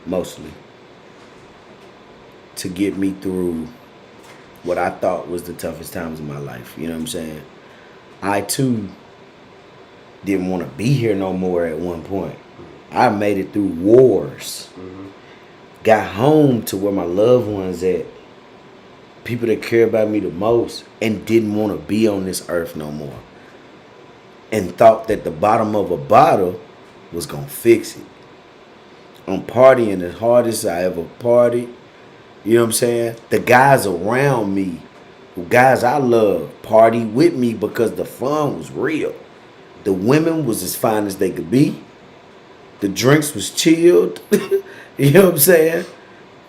mostly to get me through what I thought was the toughest times of my life. You know what I'm saying? I too didn't want to be here no more at one point. I made it through wars. Mm-hmm. Got home to where my loved ones at, people that care about me the most, and didn't want to be on this earth no more. And thought that the bottom of a bottle was going to fix it. I'm partying as hard as I ever partied. You know what I'm saying? The guys around me, the guys I love, party with me because the fun was real. The women was as fine as they could be. The drinks was chilled. You know what I'm saying?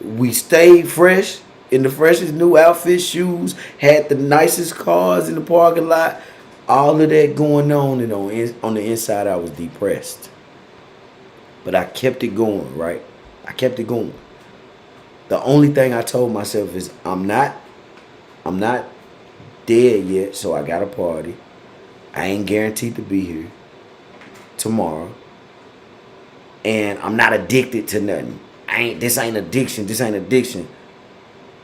We stayed fresh in the freshest new outfit, shoes, had the nicest cars in the parking lot. All of that going on, and on the inside I was depressed. But I kept it going, right? I kept it going. The only thing I told myself is I'm not dead yet, so I gotta party. I ain't guaranteed to be here tomorrow. And I'm not addicted to nothing. This ain't addiction.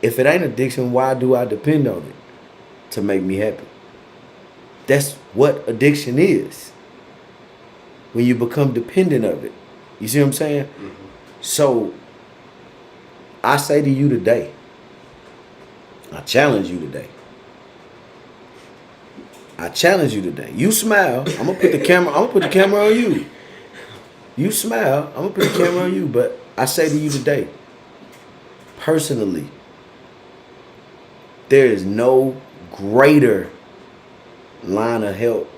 If it ain't addiction, why do I depend on it? To make me happy. That's what addiction is. When you become dependent of it. You see what I'm saying? Mm-hmm. So, I say to you today, I challenge you today. You smile. I'm gonna put the camera on you. You smile. I'm gonna put the camera on you. But I say to you today, personally, there is no greater line of help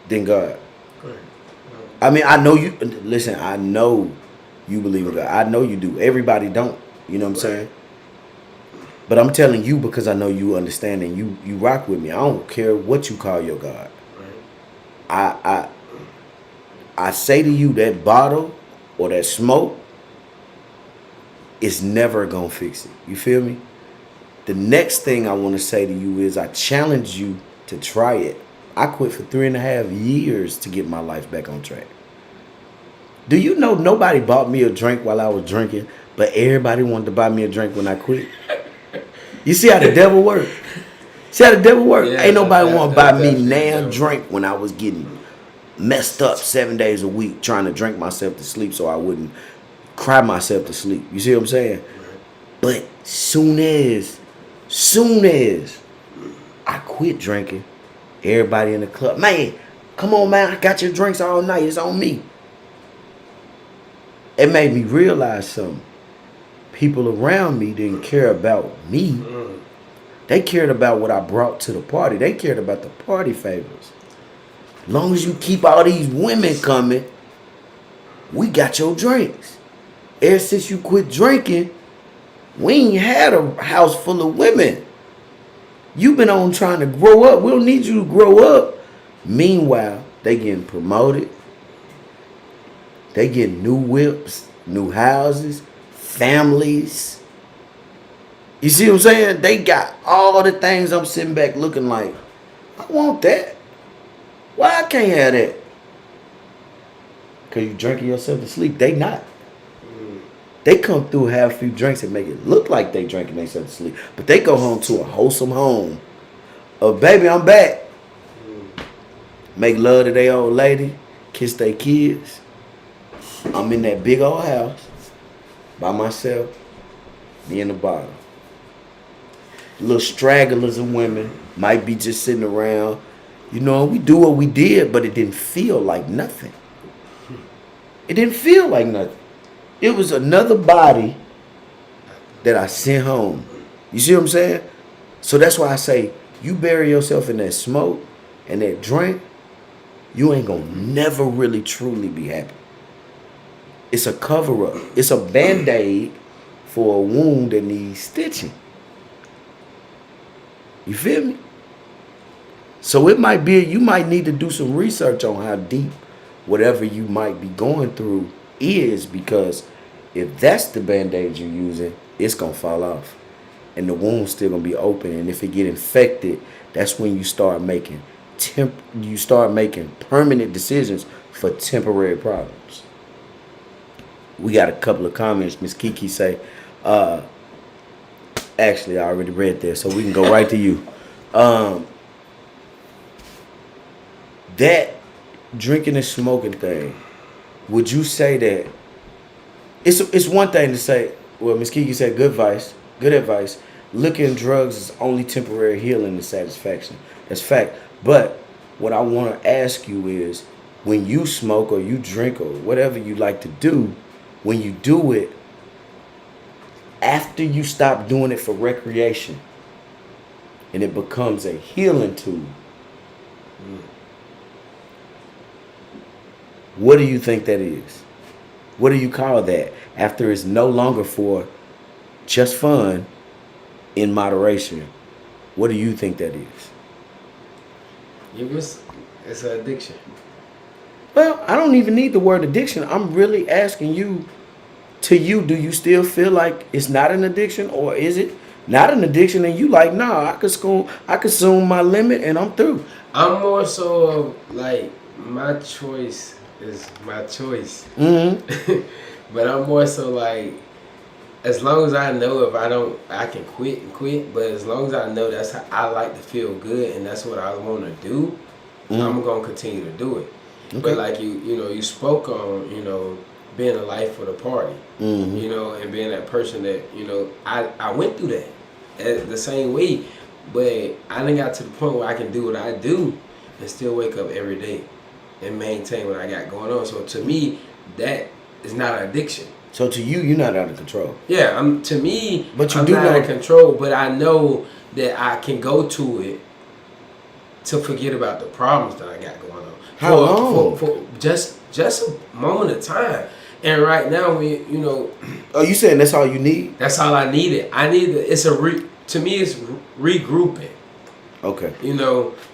than God. I mean, I know you. Listen, I know you believe in God. I know you do. Everybody don't. You know what I'm saying? But I'm telling you because I know you understand and you rock with me. I don't care what you call your God. I say to you that bottle or that smoke, it's never gonna fix it. You feel me? The next thing I want to say to you is I challenge you to try it. I quit for 3.5 years to get my life back on track. Do you know nobody bought me a drink while I was drinking, but everybody wanted to buy me a drink when I quit? You see how the devil work? See how the devil work? Yeah, Ain't nobody want to buy me definitely nan devil. drink when I was getting messed up 7 days a week trying to drink myself to sleep so I wouldn't cry myself to sleep. You see what I'm saying? But soon as I quit drinking, everybody in the club, man, come on, man, I got your drinks all night. It's on me. It made me realize something. People around me didn't care about me. They cared about what I brought to the party. They cared about the party favors. Long as you keep all these women coming, we got your drinks. Ever since you quit drinking, we ain't had a house full of women. You been on trying to grow up. We don't need you to grow up. Meanwhile, they getting promoted. They getting new whips, new houses, families. You see what I'm saying? They got all the things I'm sitting back looking like, I want that. Why I can't have that? Because you drinking yourself to sleep. They not. They come through, have a few drinks and make it look like they drinking themselves to sleep. But they go home to a wholesome home. Oh, baby, I'm back. Make love to their old lady. Kiss their kids. I'm in that big old house. By myself. Me and the bottle. Little stragglers of women. Might be just sitting around. You know, we do what we did, but it didn't feel like nothing. It didn't feel like nothing. It was another body that I sent home. You see what I'm saying? So that's why I say, you bury yourself in that smoke and that drink, you ain't gonna never really truly be happy. It's a cover-up. It's a Band-Aid for a wound that needs stitching. You feel me? So it might be, you might need to do some research on how deep whatever you might be going through is, because if that's the Band-Aid you're using, it's gonna fall off and the wound's still gonna be open, and if it get infected, that's when you start making permanent decisions for temporary problems. We got a couple of comments. Miss Kiki say, actually I already read there, so we can go right to you. That drinking and smoking thing, would you say that it's one thing to say, well, Miss Kiki said good advice. Liquor and drugs is only temporary healing and satisfaction. That's fact. But what I want to ask you is, when you smoke or you drink or whatever you like to do, when you do it, after you stop doing it for recreation and it becomes a healing tool, what do you think that is? What do you call that? After it's no longer for just fun in moderation, what do you think that is? It's an addiction. Well, I don't even need the word addiction. I'm really asking you, do you still feel like it's not an addiction, or is it not an addiction and you like, nah, I consume my limit and I'm through? I'm more so of like, my choice is my choice. Mm-hmm. But I'm more so like, as long as I know if I don't, I can quit. But as long as I know that's how I like to feel good and that's what I want to do, I'm gonna continue to do it. Okay. But like you spoke on, being a life for the party, and being that person that, I went through that the same way, but I done got to the point where I can do what I do and still wake up every day and maintain what I got going on. So to me, that is not an addiction. So to you, you're not out of control. Yeah, to me, but you I'm do not know out of control, but I know that I can go to it to forget about the problems that I got going on. How long? For just a moment of time. And right now, Oh, you saying that's all you need? That's all I needed. To me, it's regrouping. Okay.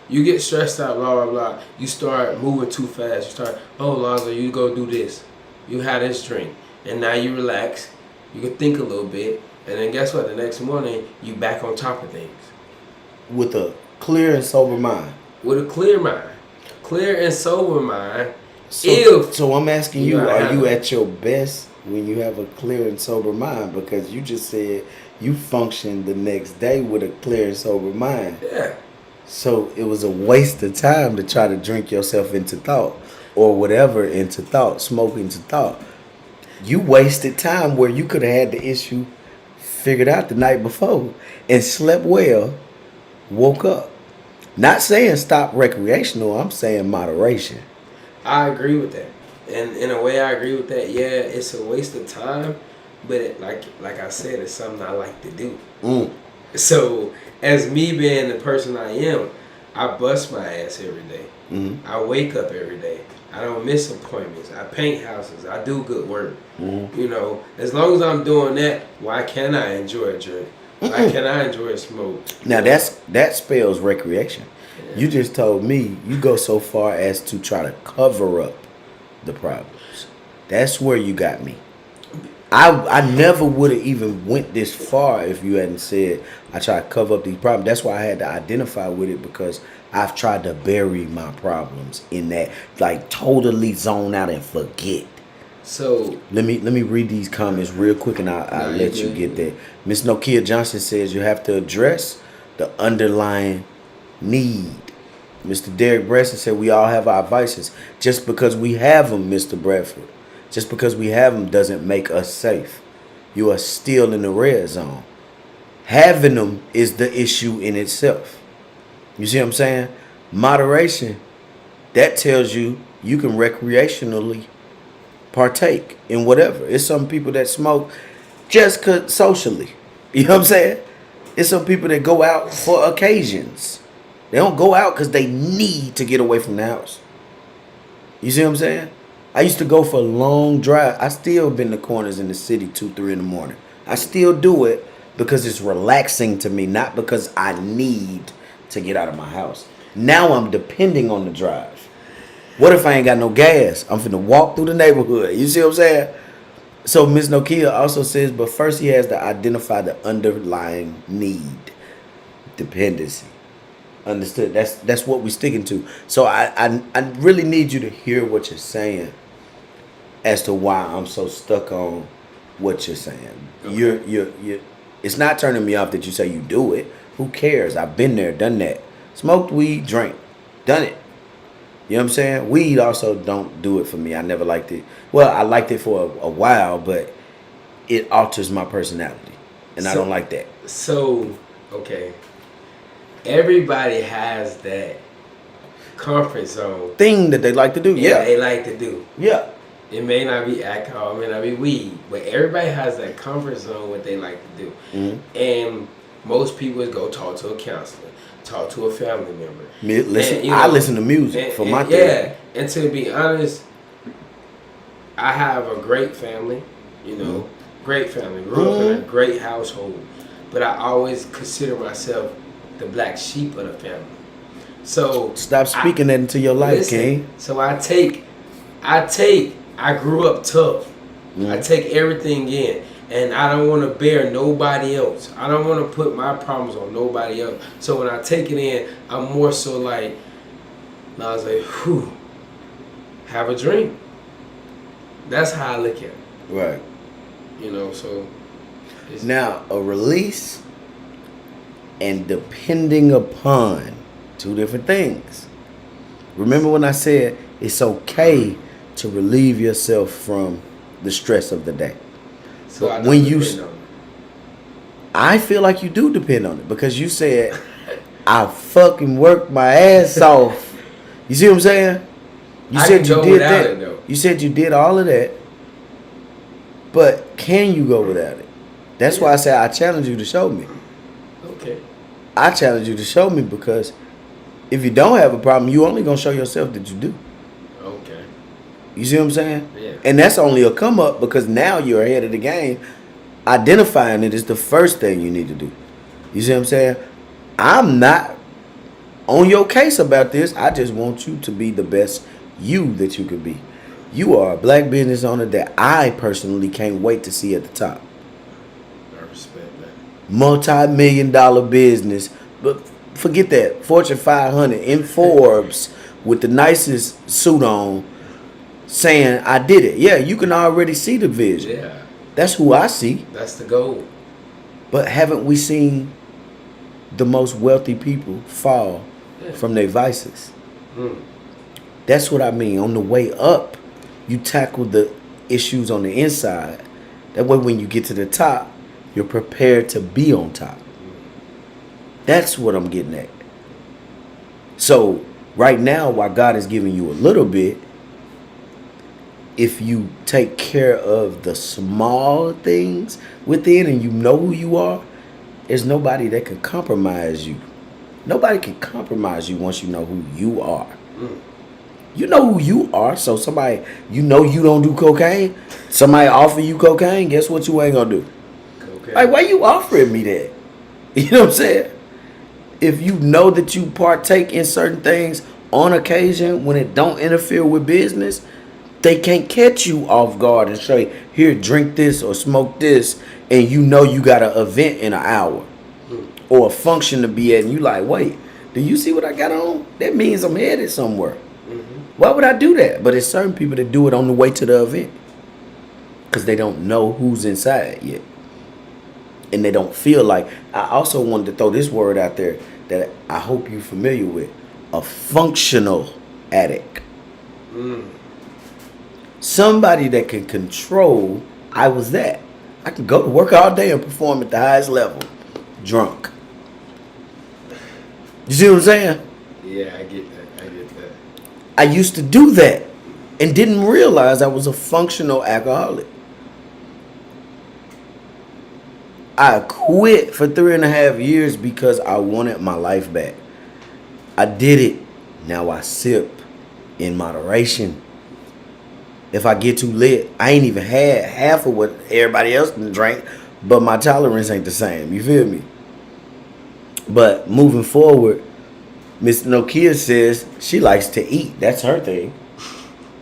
You get stressed out, blah, blah, blah. You start moving too fast. You start, Lonzo, you go do this. You had this drink, and now you relax. You can think a little bit, and then guess what? The next morning, you back on top of things. With a clear and sober mind. With a clear mind. Clear and sober mind. So I'm asking you, are you it. at your best when you have a clear and sober mind? Because you just said you function the next day with a clear and sober mind. Yeah. So it was a waste of time to try to drink yourself into thought or whatever into thought, smoke into thought. You wasted time where you could have had the issue figured out the night before and slept well, woke up. Not saying stop recreational, I'm saying moderation. I agree with that. And in a way, I agree with that. Yeah, it's a waste of time, but like I said, it's something I like to do. So, as me being the person I am, I bust my ass every day. I wake up every day. I don't miss appointments. I paint houses. I do good work. You know, as long as I'm doing that, why can't I enjoy a drink? Why can't I enjoy a smoke? Now that spells recreation. Yeah. You just told me you go so far as to try to cover up the problems. That's where you got me. I never would have even went this far if you hadn't said I try to cover up these problems. That's why I had to identify with it, because I've tried to bury my problems in that, like totally zone out and forget. So let me read these comments real quick, and I'll let you get there. Miss Nokia Johnson says you have to address the underlying need. Mr. Derek Bresson said we all have our vices. Just because we have them, Mr. Bradford, just because we have them doesn't make us safe. You are still in the red zone. Having them is the issue in itself. You see what I'm saying? Moderation, that tells you you can recreationally partake in whatever. It's some people that smoke just socially. You know what I'm saying? It's some people that go out for occasions. They don't go out because they need to get away from the house. You see what I'm saying? I used to go for a long drive. I still been to corners in the city 2, 3 in the morning. I still do it because it's relaxing to me, not because I need to get out of my house. Now I'm depending on the drive. What if I ain't got no gas? I'm finna walk through the neighborhood. You see what I'm saying? So Ms. Nokia also says, but first he has to identify the underlying need. Dependency. Understood? That's what we're sticking to. So I really need you to hear what you're saying as to why I'm so stuck on what you're saying. Okay. You're it's not turning me off that you say you do it. Who cares? I've been there, done that. Smoked weed, drank. Done it. You know what I'm saying? Weed also don't do it for me. I never liked it. Well, I liked it for a while, but it alters my personality. And I don't like that. So, okay. Everybody has that comfort zone thing that they like to do. Yeah. They like to do. Yeah. It may not be alcohol, it may not be weed, but everybody has that comfort zone what they like to do. And most people go talk to a counselor, talk to a family member. Listen, and, I listen to music for my thing. Yeah, and to be honest, I have a great family, great family. Grew up in a great household, but I always consider myself the black sheep of the family. So stop speaking that into your life, King. So I grew up tough. I take everything in, and I don't want to bear nobody else. I don't want to put my problems on nobody else. So when I take it in, I'm more so like, I was like, whew, have a drink. That's how I look at it. Right. So. Now, a release and depending upon, two different things. Remember when I said it's okay to relieve yourself from the stress of the day. So but when I feel like you do depend on it, because you said I fucking worked my ass off. You see what I'm saying? You said you did that. You said you did all of that. But can you go without it? That's why I said I challenge you to show me. Okay. I challenge you to show me, because if you don't have a problem, you only gonna show yourself that you do. Okay. You see what I'm saying? Yeah. And that's only a come up, because now you're ahead of the game. Identifying it is the first thing you need to do. You see what I'm saying? I'm not on your case about this. I just want you to be the best you that you could be. You are a black business owner that I personally can't wait to see at the top. I respect that. Multi-million-dollar business, but forget that. Fortune 500 in Forbes with the nicest suit on, saying I did it. Yeah, you can already see the vision. Yeah. That's who I see. That's the goal. But haven't we seen the most wealthy people fall from their vices? That's what I mean. On the way up, you tackle the issues on the inside. That way, when you get to the top, you're prepared to be on top. That's what I'm getting at. So, right now, while God is giving you a little bit, if you take care of the small things within and you know who you are, there's nobody that can compromise you. Nobody can compromise you once you know who you are. You know who you are, so somebody, you know you don't do cocaine, somebody offer you cocaine, guess what you ain't gonna do? Cocaine. Like, why you offering me that? You know what I'm saying? If you know that you partake in certain things on occasion when it don't interfere with business, they can't catch you off guard and say, here, drink this or smoke this, and you know you got an event in an hour or a function to be at, and you like, wait, do you see what I got on? That means I'm headed somewhere. Why would I do that? But it's certain people that do it on the way to the event because they don't know who's inside yet. And they don't feel like, I also wanted to throw this word out there that I hope you're familiar with, a functional addict. Somebody that can control, I was that. I can go to work all day and perform at the highest level, drunk. You see what I'm saying? Yeah, I get that. I used to do that and didn't realize I was a functional alcoholic. I quit for 3.5 years because I wanted my life back. I did it. Now I sip in moderation. If I get too lit, I ain't even had half of what everybody else drank, but my tolerance ain't the same. You feel me? But moving forward, Miss Nokia says she likes to eat. That's her thing.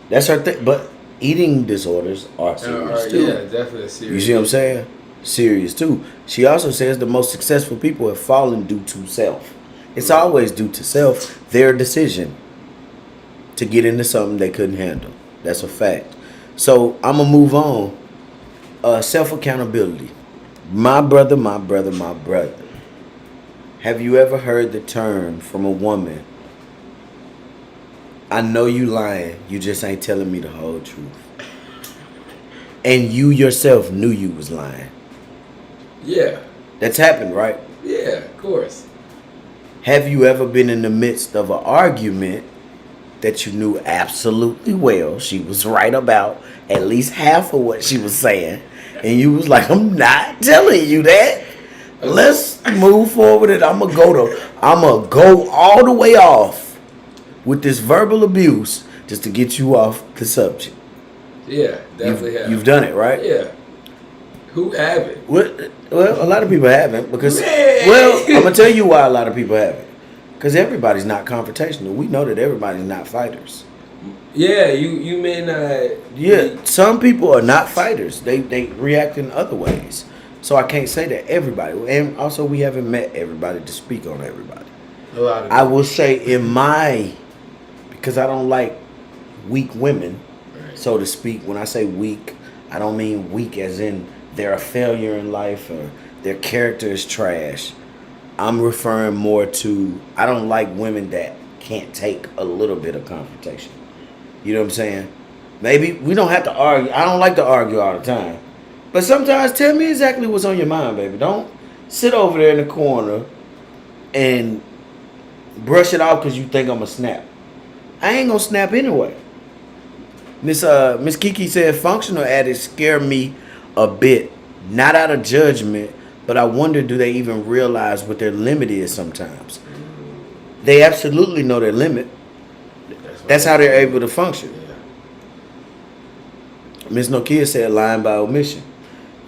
That's her thing. But eating disorders are serious too. Yeah, definitely serious. You see what I'm saying? Serious too. She also says the most successful people have fallen due to self. It's always due to self, their decision to get into something they couldn't handle. That's a fact. So I'm going to move on. Self-accountability. My brother. Have you ever heard the term from a woman, I know you lying, you just ain't telling me the whole truth? And you yourself knew you was lying. Yeah. That's happened, right? Yeah, of course. Have you ever been in the midst of an argument that you knew absolutely well she was right about at least half of what she was saying, and you was like, I'm not telling you that. Let's move forward, and I'm gonna go all the way off with this verbal abuse just to get you off the subject. Yeah, definitely have. You've done it, right? Yeah. Who haven't? Well, a lot of people haven't because. Man. Well, I'm gonna tell you why a lot of people haven't. Because everybody's not confrontational. We know that everybody's not fighters. Yeah, you may not. Yeah, some people are not fighters. They react in other ways. So I can't say that everybody. And also, we haven't met everybody to speak on everybody. A lot of I will say because I don't like weak women, right. So to speak. When I say weak, I don't mean weak as in they're a failure in life or their character is trash. I'm referring more to, I don't like women that can't take a little bit of confrontation. You know what I'm saying? Maybe we don't have to argue. I don't like to argue all the time. But sometimes tell me exactly what's on your mind, baby. Don't sit over there in the corner and brush it off because you think I'm going to snap. I ain't going to snap anyway. Miss Kiki said functional addicts scare me a bit. Not out of judgment, but I wonder, do they even realize what their limit is sometimes? They absolutely know their limit. That's how they're able to function. Miss Nokia said lying by omission.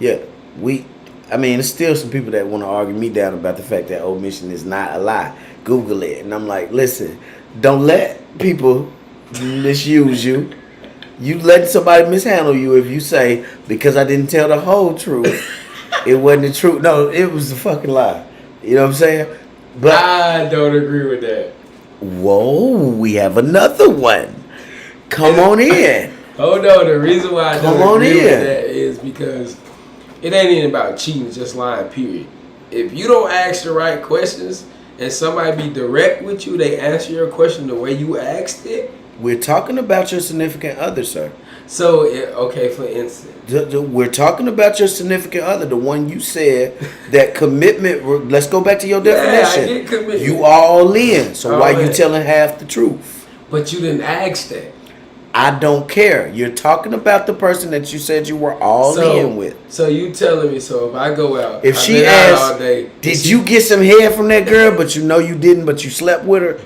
Yeah, it's still some people that want to argue me down about the fact that omission is not a lie. Google it. And I'm like, listen, don't let people misuse you. You letting somebody mishandle you if you say, because I didn't tell the whole truth, it wasn't the truth. No, it was a fucking lie. You know what I'm saying? But I don't agree with that. whoa, we have another one. Come on in. Hold on. The reason why I Come don't on agree in. with that is because it ain't even about cheating, it's just lying, period. If you don't ask the right questions and somebody be direct with you, they answer your question the way you asked it. We're talking about your significant other, sir. So, okay, for instance. We're talking about your significant other, the one you said that commitment. Let's go back to your definition. Yeah, I get commitment. You all in. So All why you in. telling half the truth? But you didn't ask that. I don't care. You're talking about the person that you said you were all in with. So you telling me, so if I go out, If I've she been out asks, all day, did you get some head from that girl, but you know you didn't, but you slept with her,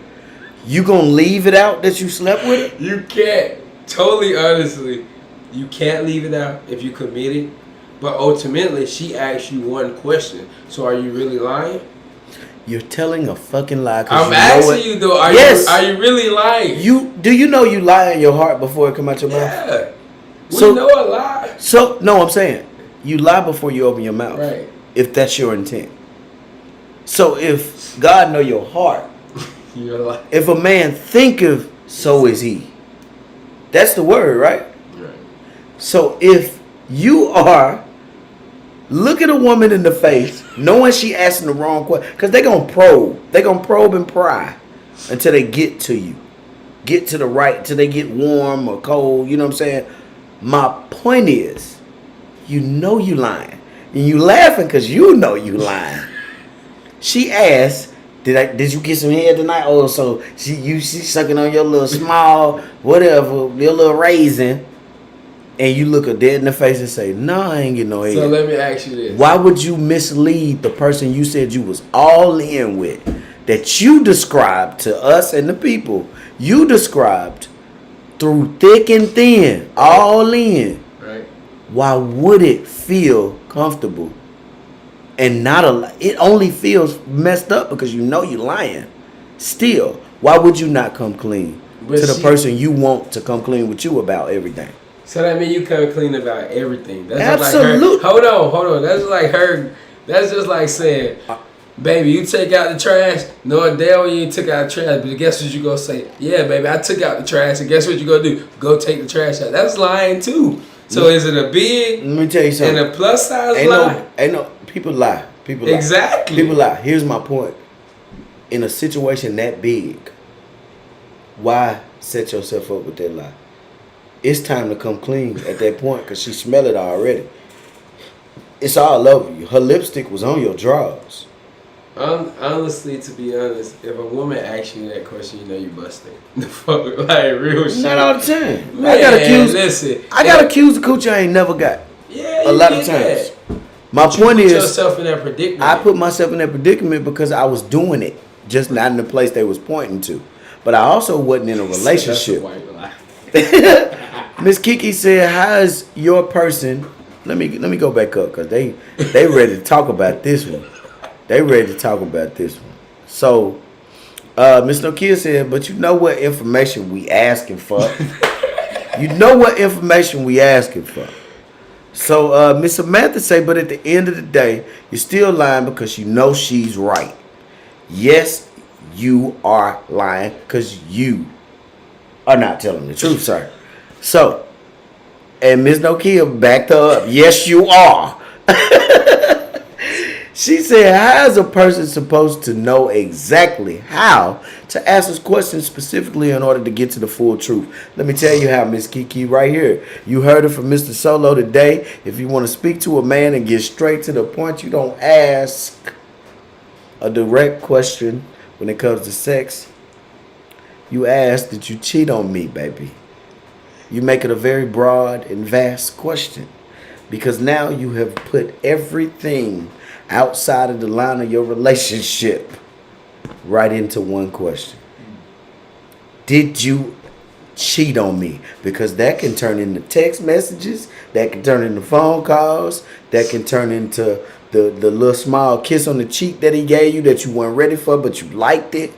you gonna leave it out that you slept with her? You can't. Totally honestly, you can't leave it out if you committed. But ultimately, she asked you one question. So are you really lying? You're telling a fucking lie. I'm asking you though. Are you really lying? Do you know you lie in your heart before it come out your mouth? Yeah. We So- know a lie. So no, I'm saying you lie before you open your mouth. Right. If that's your intent. So if God know your heart, You're lying. if a man thinketh, so is he. That's the word, right? Right. So if you are looking a woman in the face, knowing she asking the wrong question, because they're going to probe. They're going to probe and pry until they get to you. Get to the right, till they get warm or cold, you know what I'm saying? My point is, you know you lying. And you laughing because you know you lying. She asked, did you get some head tonight? Oh, so she sucking on your little small, whatever, your little raisin. And you look her dead in the face and say, no, I ain't getting no head. So let me ask you this. Why would you mislead the person you said you was all in with, that you described to us and the people, you described through thick and thin, all in. Right. Why would it feel comfortable and not it only feels messed up because you know you're lying. Still, why would you not come clean But to the person you want to come clean with you about everything? So that means you come clean about everything. That's Absolutely. Just like her. Hold on. That's just like her. That's just like saying, baby, you take out the trash. No, damn, you ain't took out the trash. But guess what you gonna say? Yeah, baby, I took out the trash. And guess what you gonna do? Go take the trash out. That's lying too. So is it a big Let me tell you something. and a plus size Ain't lie? no people lie. People lie. Exactly. People lie. Here's my point. In a situation that big, why set yourself up with that lie? It's time to come clean at that point because she smell it already. It's all over you. Her lipstick was on your drawers. Honestly, to be honest, if a woman asks you that question, you know you busting. The fuck, like real shit. Not all the time. Man, I got accused of coochie I ain't never got. Yeah, A lot of times. My point put is, yourself in that predicament. I put myself in that predicament because I was doing it, just not in the place they was pointing to. But I also wasn't in a relationship. That's a white lie. Miss Kiki said, "How is your person?" Let me go back up because they ready to talk about this one. They ready to talk about this one. So, Miss Nokia said, "But you know what information we asking for? You know what information we asking for?" So, Miss Samantha say, "But at the end of the day, you're still lying because you know she's right." Yes, you are lying because you are not telling the truth, sir. So, and Miss Nokia backed her up. Yes, you are. She said, how is a person supposed to know exactly how to ask us questions specifically in order to get to the full truth? Let me tell you how, Miss Kiki, right here. You heard it from Mr. Solo today. If you want to speak to a man and get straight to the point, you don't ask a direct question when it comes to sex. You ask, did you cheat on me, baby? You make it a very broad and vast question because now you have put everything outside of the line of your relationship right into one question. Did you cheat on me? Because that can turn into text messages, that can turn into phone calls, that can turn into the little small kiss on the cheek that he gave you that you weren't ready for but you liked it.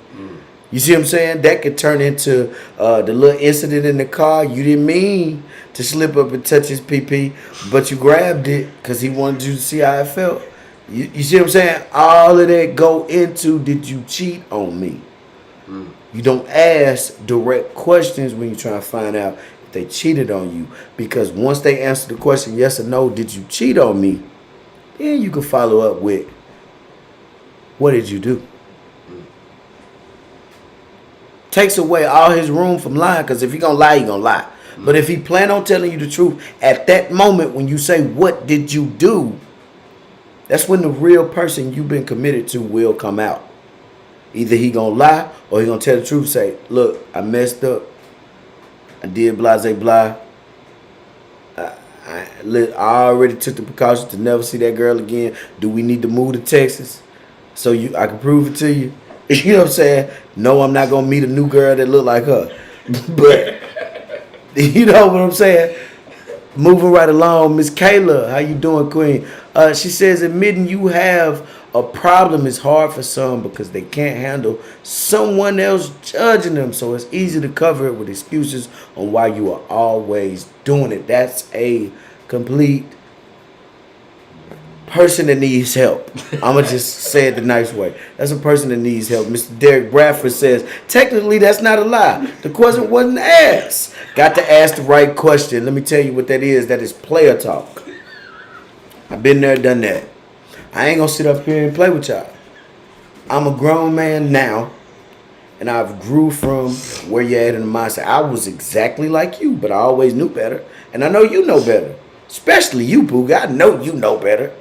You see what I'm saying? That could turn into the little incident in the car. You didn't mean to slip up and touch his pee, but you grabbed it because he wanted you to see how it felt. You see what I'm saying? All of that go into, did you cheat on me? You don't ask direct questions when you're trying to find out if they cheated on you. Because once they answer the question, yes or no, did you cheat on me? Then you can follow up with, what did you do? Takes away all his room from lying, because if he gonna lie, he gonna lie. But if he plan on telling you the truth, at that moment when you say, what did you do? That's when the real person you've been committed to will come out. Either he gonna lie or he gonna tell the truth. Say, look, I messed up. I did blah, blah. I already took the precautions to never see that girl again. Do we need to move to Texas so I can prove it to you? You know what I'm saying? No, I'm not gonna meet a new girl that look like her. But you know what I'm saying? Moving right along, Miss Kayla, how you doing, Queen? She says admitting you have a problem is hard for some because they can't handle someone else judging them. So it's easy to cover it with excuses on why you are always doing it. That's a complete person that needs help. I'm going to just say it the nice way. That's a person that needs help. Mr. Derek Bradford says, technically, that's not a lie. The question wasn't asked. Got to ask the right question. Let me tell you what that is. That is player talk. I've been there, done that. I ain't going to sit up here and play with y'all. I'm a grown man now, and I've grew from where you're at in the mindset. I was exactly like you, but I always knew better. And I know you know better. Especially you, Pooga. I know you know better.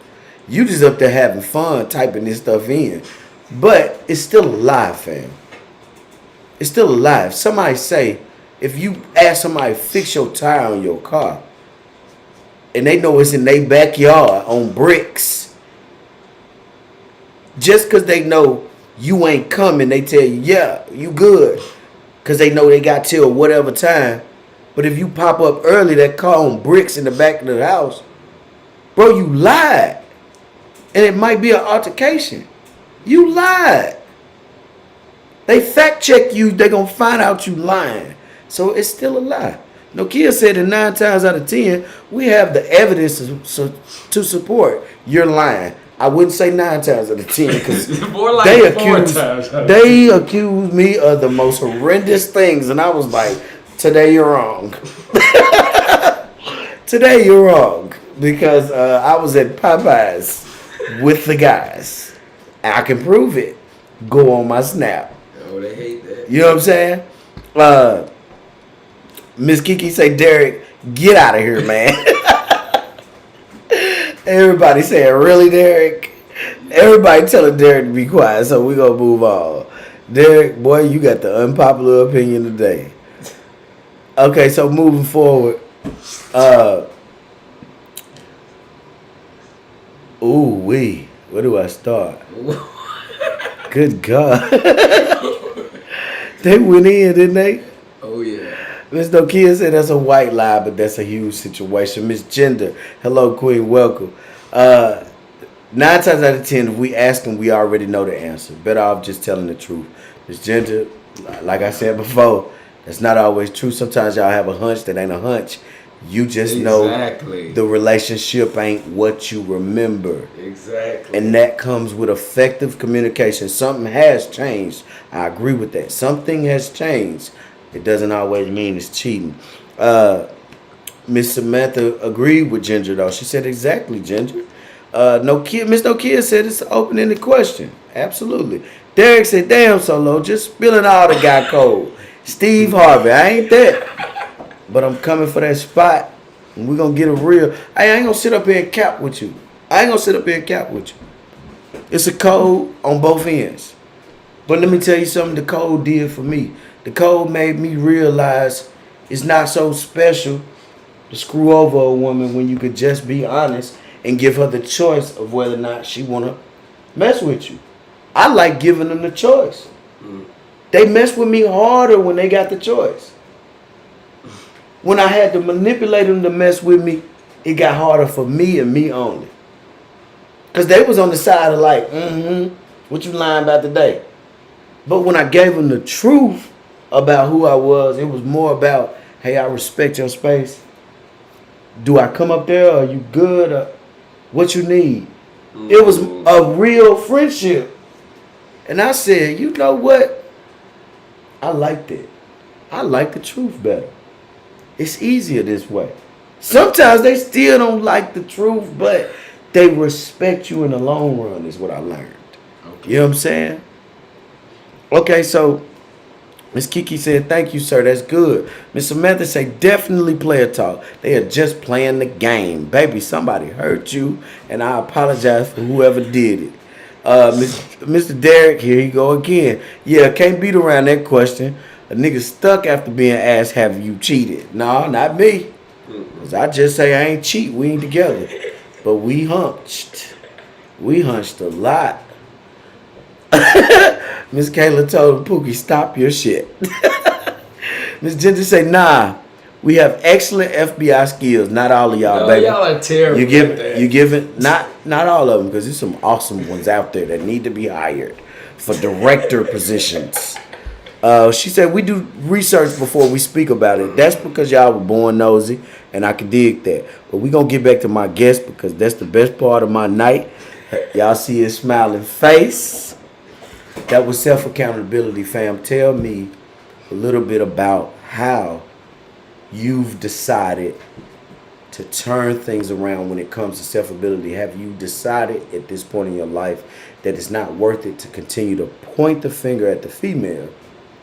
You just up there having fun typing this stuff in. But it's still alive, fam. It's still alive. Somebody say, if you ask somebody to fix your tire on your car, and they know it's in their backyard on bricks, just because they know you ain't coming, they tell you, yeah, you good. Because they know they got till whatever time. But if you pop up early, that car on bricks in the back of the house, bro, you lied. And it might be an altercation. You lied. They fact check you, they're going to find out you lying. So it's still a lie. Nokia said that 9 times out of 10, we have the evidence to support you're lying. I wouldn't say 9 times out of 10 because they accused me of the most horrendous things. And I was like, today you're wrong. Today you're wrong. Because I was at Popeyes with the guys. I can prove it. Go on my Snap. Oh, they hate that. You know what I'm saying? Miss Kiki say, Derek, get out of here, man. Everybody saying, really, Derek? Everybody telling Derek to be quiet, so we're going to move on. Derek, boy, you got the unpopular opinion today. Okay, so moving forward. Where do I start? Good God. They went in, didn't they? Oh, yeah. Miss Nokia said that's a white lie, but that's a huge situation. Miss Gender, hello, Queen, welcome. 9 times out of 10, if we ask them, we already know the answer. Better off just telling the truth. Miss Gender, like I said before, that's not always true. Sometimes y'all have a hunch that ain't a hunch. You just know the relationship ain't what you remember. Exactly. And that comes with effective communication. Something has changed. I agree with that. Something has changed. It doesn't always mean it's cheating. Miss Samantha agreed with Ginger, though. She said, exactly, Ginger. Miss Nokia said it's an open-ended question. Absolutely. Derek said, damn, Solo, just spilling all the guy code. Steve Harvey, I ain't that. But I'm coming for that spot, and we're going to get it real. I ain't going to sit up here and cap with you. It's a code on both ends. But let me tell you something the code did for me. The code made me realize it's not so special to screw over a woman when you could just be honest and give her the choice of whether or not she want to mess with you. I like giving them the choice. They mess with me harder when they got the choice. When I had to manipulate them to mess with me, it got harder for me and me only. Because they was on the side of like, what you lying about today? But when I gave him the truth about who I was, it was more about, hey, I respect your space. Do I come up there? Are you good? What you need? It was a real friendship. And I said, you know what? I liked it. I like the truth better. It's easier this way. Sometimes they still don't like the truth, but they respect you in the long run is what I learned. Okay. You know what I'm saying? Okay, so Miss Kiki said, thank you, sir. That's good. Miss Samantha said, definitely player talk. They are just playing the game. Baby, somebody hurt you, and I apologize for whoever did it. Mr. Derek, here you go again. Yeah, can't beat around that question. A nigga stuck after being asked, have you cheated? No, not me. Because I just say I ain't cheat. We ain't together. But we hunched. We hunched a lot. Miss Kayla told Pookie, stop your shit. Miss Ginger say, nah, we have excellent FBI skills. Not all of y'all, baby. Y'all are terrible. You giving not all of them, because there's some awesome ones out there that need to be hired for director positions. She said we do research before we speak about it. That's because y'all were born nosy, and I can dig that. But we gonna get back to my guest, because that's the best part of my night. Y'all see his smiling face. That was self-accountability, fam. Tell me a little bit about how you've decided to turn things around when it comes to self-ability. Have you decided at this point in your life that it's not worth it to continue to point the finger at the female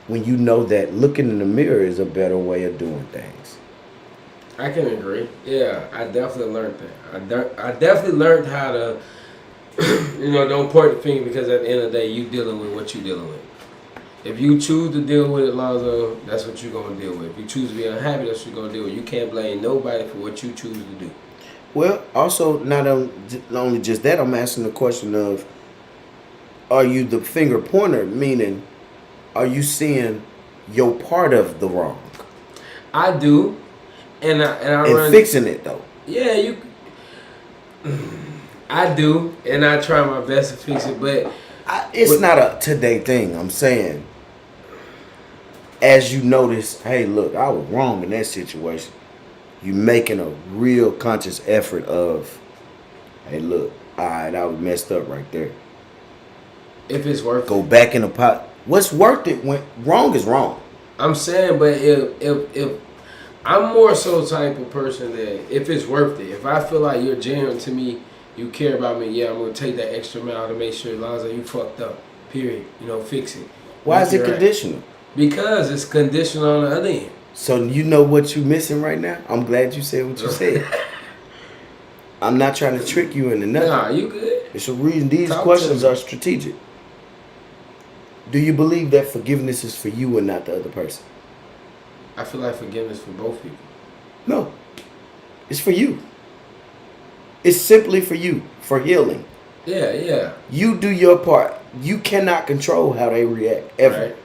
when you know that looking in the mirror is a better way of doing things? I can agree. Yeah, I definitely learned that. I definitely learned how to, don't point the finger, because at the end of the day, you dealing with what you dealing with. If you choose to deal with it, Lonzo, that's what you're going to deal with. If you choose to be unhappy, that's what you're going to deal with. You can't blame nobody for what you choose to do. Well, also, not only just that, I'm asking the question of, are you the finger pointer? Meaning, are you seeing your part of the wrong? I do. And fixing it, though. Yeah, I do. And I try my best to fix it, but it's not a today thing. I'm saying, as you notice, hey, look, I was wrong in that situation. You making a real conscious effort of, hey, look, all right, I was messed up right there. If it's worth Go back in the pot. What's worth it when wrong is wrong? I'm saying, but if I'm more so type of person that if it's worth it, if I feel like you're genuine to me, you care about me, yeah, I'm going to take that extra mile to make sure, Lonzo, you fucked up, period. Fix it. Why is it conditional? Because it's conditional on the other end. So you know what you're missing right now? I'm glad you said what you said. I'm not trying to trick you into nothing. Nah, you good. It's a reason these questions are strategic. Do you believe that forgiveness is for you and not the other person? I feel like forgiveness for both people. No. It's for you. It's simply for you, for healing. Yeah. You do your part. You cannot control how they react, ever. Right.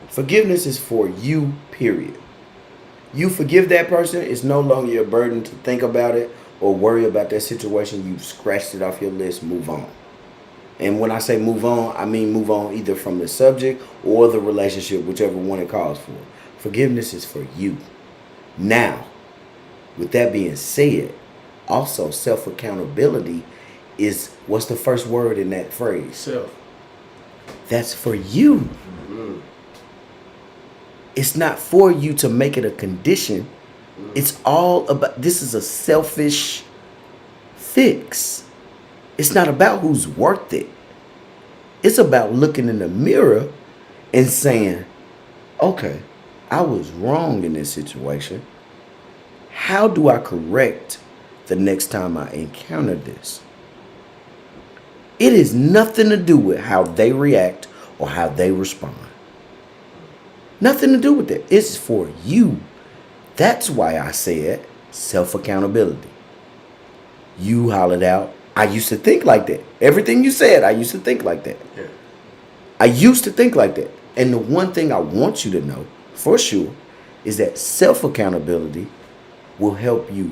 Forgiveness is for you, period. You forgive that person, it's no longer your burden to think about it or worry about that situation. You've scratched it off your list, move on. And when I say move on, I mean move on either from the subject or the relationship, whichever one it calls for. Forgiveness is for you. Now, with that being said, also self-accountability is, what's the first word in that phrase? Self. That's for you. Mm-hmm. It's not for you to make it a condition. Mm-hmm. It's all about, this is a selfish fix. It's not about who's worth it. It's about looking in the mirror and saying, okay, I was wrong in this situation. How do I correct the next time I encounter this? It has nothing to do with how they react or how they respond. Nothing to do with that. It's for you. That's why I said self-accountability. You hollered out, I used to think like that. Everything you said, I used to think like that. Yeah. I used to think like that. And the one thing I want you to know, for sure, is that self-accountability will help you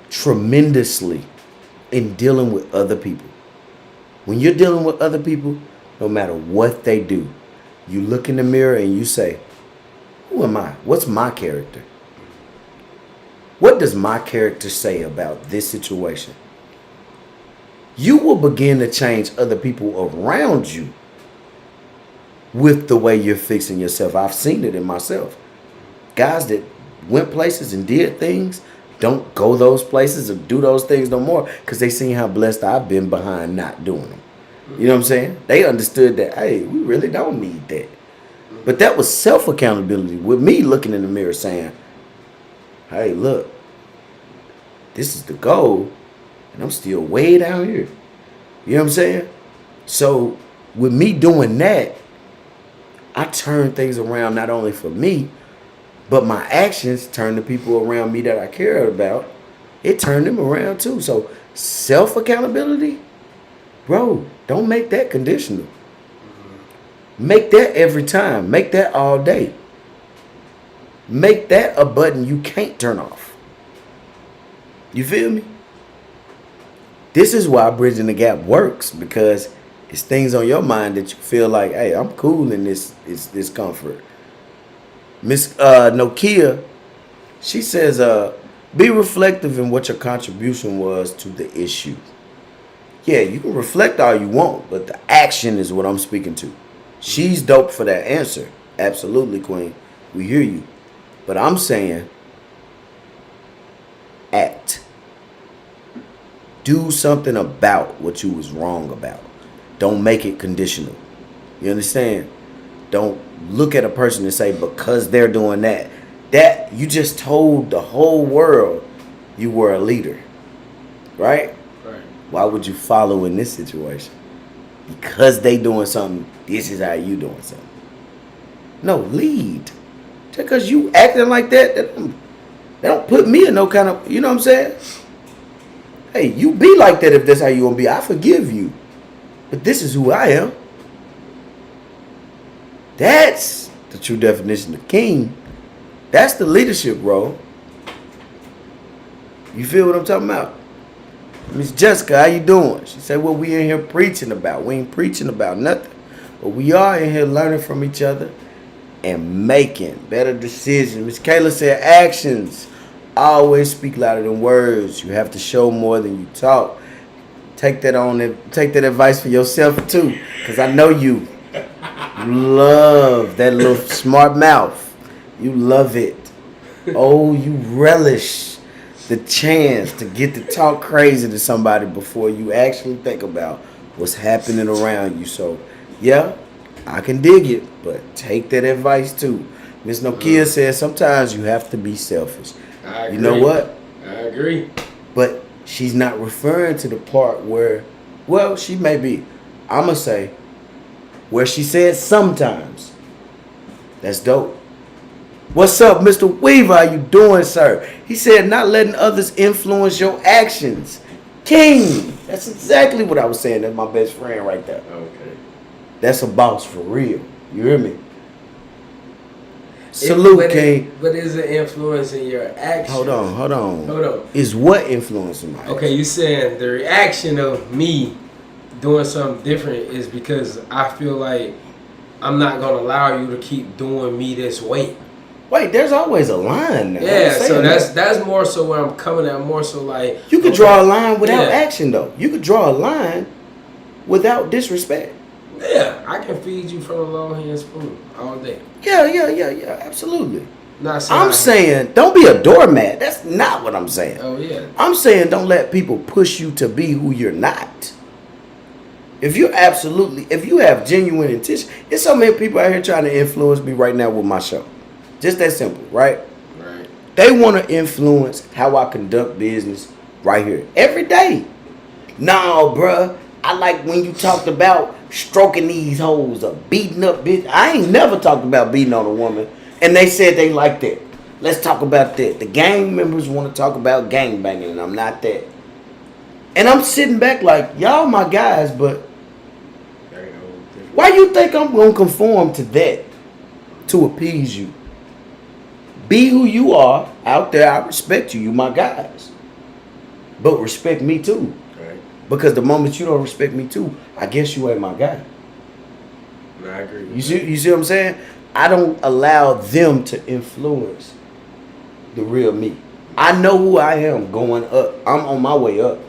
tremendously in dealing with other people. When you're dealing with other people, no matter what they do, you look in the mirror and you say, who am I? What's my character? What does my character say about this situation? You will begin to change other people around you with the way you're fixing yourself. I've seen it in myself. Guys that went places and did things don't go those places or do those things no more because they seen how blessed I've been behind not doing them. You know what I'm saying? They understood that, hey, we really don't need that. But that was self-accountability with me looking in the mirror saying, hey, look, this is the goal and I'm still way down here. You know what I'm saying? So with me doing that, I turned things around not only for me, but my actions turned the people around me that I cared about. It turned them around too. So self-accountability, bro, don't make that conditional. Make that every time. Make that all day. Make that a button you can't turn off. You feel me? This is why Bridging the Gap works, because it's things on your mind that you feel like, hey, I'm cool in this comfort. Miss Nokia, she says, be reflective in what your contribution was to the issue. Yeah, you can reflect all you want, but the action is what I'm speaking to. She's dope for that answer. Absolutely, Queen. We hear you. But I'm saying, act. Do something about what you was wrong about. Don't make it conditional. You understand? Don't look at a person and say, because they're doing that, that you just told the whole world you were a leader. Right? Right. Why would you follow in this situation? Because they doing something, this is how you doing something. No, lead. Just because you acting like that don't put me in no kind of, you know what I'm saying? Hey, you be like that if that's how you gonna be. I forgive you. But this is who I am. That's the true definition of king. That's the leadership role. You feel what I'm talking about? Miss Jessica, how you doing? She said, what we in here preaching about? We ain't preaching about nothing. But we are in here learning from each other and making better decisions. Miss Kayla said, actions always speak louder than words. You have to show more than you talk. Take that advice for yourself too. Because I know you love that little smart mouth. You love it. Oh, you relish the chance to get to talk crazy to somebody before you actually think about what's happening around you. So, yeah, I can dig it, but take that advice too. Miss Nokia says sometimes you have to be selfish. I agree. You know what? I agree. But she's not referring to the part where, well, she may be. I'm going to say where she said sometimes. That's dope. What's up, Mr. Weaver? How you doing, sir? He said not letting others influence your actions. King. That's exactly what I was saying. That's my best friend right there. Okay. That's a boss for real. You hear me? Salute, King. But is it influencing your actions? Hold on. Is what influencing my actions? Okay, you saying the reaction of me doing something different is because I feel like I'm not going to allow you to keep doing me this way. Wait, there's always a line now. Yeah, so that's more so where I'm coming at, more so like... You could draw a line without action, though. You could draw a line without disrespect. Yeah, I can feed you from a long-hand spoon all day. Yeah, absolutely. I'm saying don't be a doormat. That's not what I'm saying. Oh, yeah. I'm saying don't let people push you to be who you're not. If you have genuine intention, there's so many people out here trying to influence me right now with my show. Just that simple, right? Right. They want to influence how I conduct business right here every day. No, bruh. I like when you talked about stroking these hoes or beating up bitch. I ain't never talked about beating on a woman. And they said they like that. Let's talk about that. The gang members want to talk about gang banging and I'm not that. And I'm sitting back like, y'all my guys, but why you think I'm going to conform to that to appease you? Be who you are out there. I respect you. You my guys. But respect me too. Right. Because the moment you don't respect me too, I guess you ain't my guy. No, I agree. You see what I'm saying? I don't allow them to influence the real me. I know who I am going up. I'm on my way up.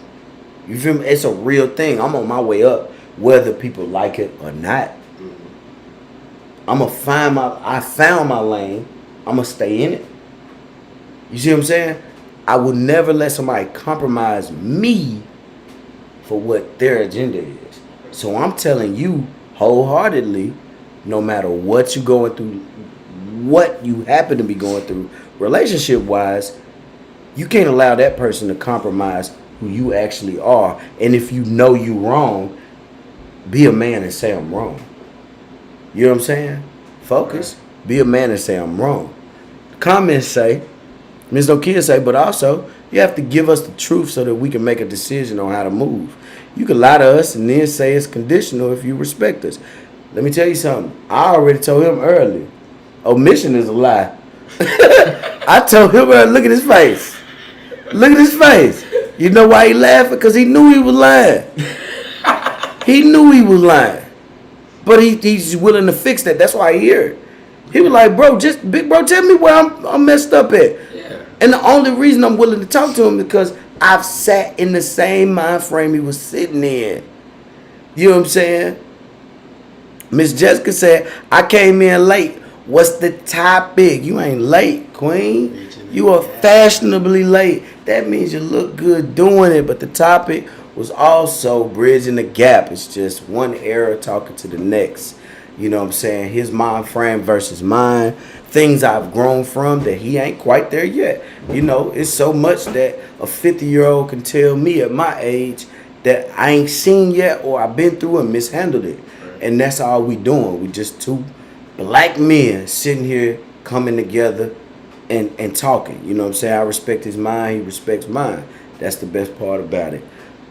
You feel me? It's a real thing. I'm on my way up, whether people like it or not. I found my lane. I'm gonna stay in it. You see what I'm saying? I will never let somebody compromise me for what their agenda is. So I'm telling you wholeheartedly, no matter what you going through, what you happen to be going through, relationship wise, you can't allow that person to compromise who you actually are. And if you know you wrong, be a man and say I'm wrong. You know what I'm saying? Focus. Be a man and say I'm wrong. Comments say, Ms. No Kid say, but also you have to give us the truth so that we can make a decision on how to move. You can lie to us and then say it's conditional if you respect us. Let me tell you something. I already told him earlier. Omission is a lie. I told him earlier, look at his face. Look at his face. You know why he laughing? Because he knew he was lying. He knew he was lying. But he's willing to fix that. That's why he here. He was like, bro, big bro, tell me where I'm messed up at. Yeah. And the only reason I'm willing to talk to him is because I've sat in the same mind frame he was sitting in. You know what I'm saying? Miss Jessica said, I came in late. What's the topic? You ain't late, queen. You are fashionably late. That means you look good doing it. But the topic was also bridging the gap. It's just one era talking to the next. You know what I'm saying? His mind frame versus mine. Things I've grown from that he ain't quite there yet. You know, it's so much that a 50-year-old can tell me at my age that I ain't seen yet or I've been through and mishandled it. And that's all we doing. We just two black men sitting here coming together and talking. You know what I'm saying? I respect his mind. He respects mine. That's the best part about it.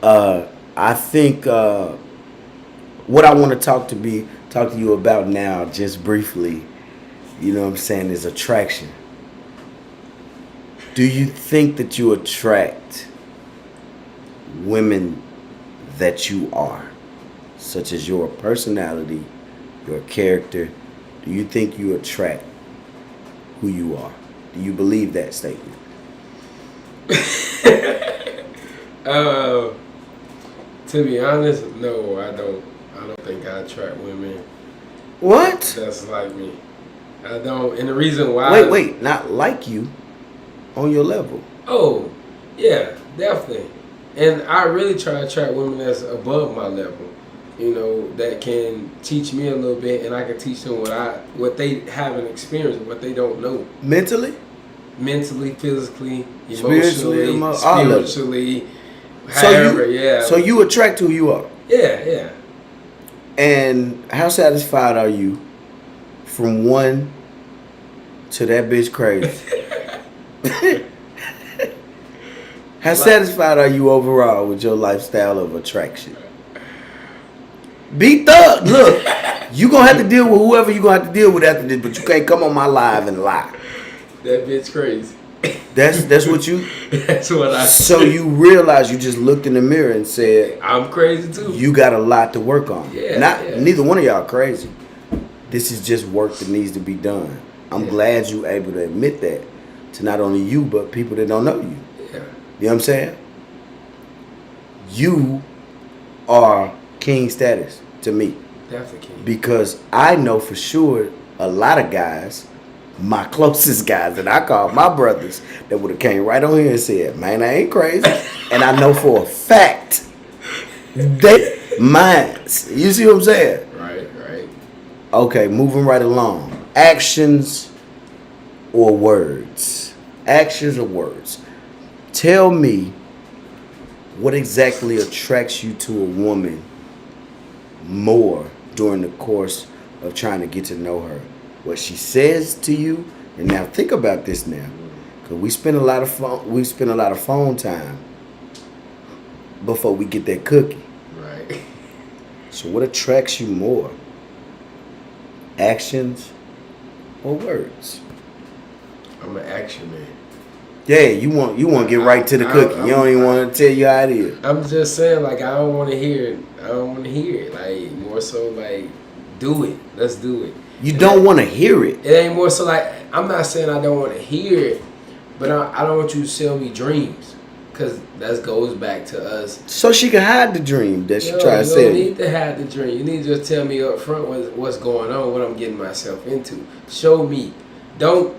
I think what I want to talk to you about now, just briefly, you know what I'm saying, is attraction. Do you think that you attract women that you are, such as your personality, your character? Do you think you attract who you are? Do you believe that statement? To be honest, no, I don't. I don't think I attract women. What? That's like me. I don't. And the reason why. Wait, not like you, on your level. Oh, yeah, definitely. And I really try to attract women that's above my level. You know, that can teach me a little bit, and I can teach them what they haven't experienced, what they don't know. Mentally, physically, emotionally, spiritually. So you attract who you are. Yeah. And how satisfied are you from one to that bitch crazy? How satisfied are you overall with your lifestyle of attraction? Be thug. Look, you gonna have to deal with whoever you gonna have to deal with after this, but you can't come on my live and lie. That bitch crazy. That's what you. That's what I. So you realize you just looked in the mirror and said, "I'm crazy too." You got a lot to work on. Yeah. Neither one of y'all crazy. This is just work that needs to be done. I'm glad you able to admit that to not only you but people that don't know you. Yeah. You know what I'm saying? You are king status to me. Definitely king. Because I know for sure a lot of guys, my closest guys that I call my brothers, that would have came right on here and said, man, I ain't crazy. And I know for a fact they minds. You see what I'm saying? Right. Okay, moving right along. Actions or words? Actions or words? Tell me what exactly attracts you to a woman more during the course of trying to get to know her. What she says to you, and now think about this now, because we spend a lot of phone time before we get that cookie. Right. So what attracts you more? Actions or words? I'm an action man. Yeah, you want to get right to the cookie. You don't even want to tell you how it is. I'm just saying, like, I don't want to hear it. Like, more so, like, Do it. Let's do it. You don't want to hear it. It ain't more so like, I'm not saying I don't want to hear it, but I don't want you to sell me dreams. Because that goes back to us. So she can hide the dream that she try to sell You you. don't need to hide the dream. You need to just tell me up front what's going on, what I'm getting myself into. Show me. Don't.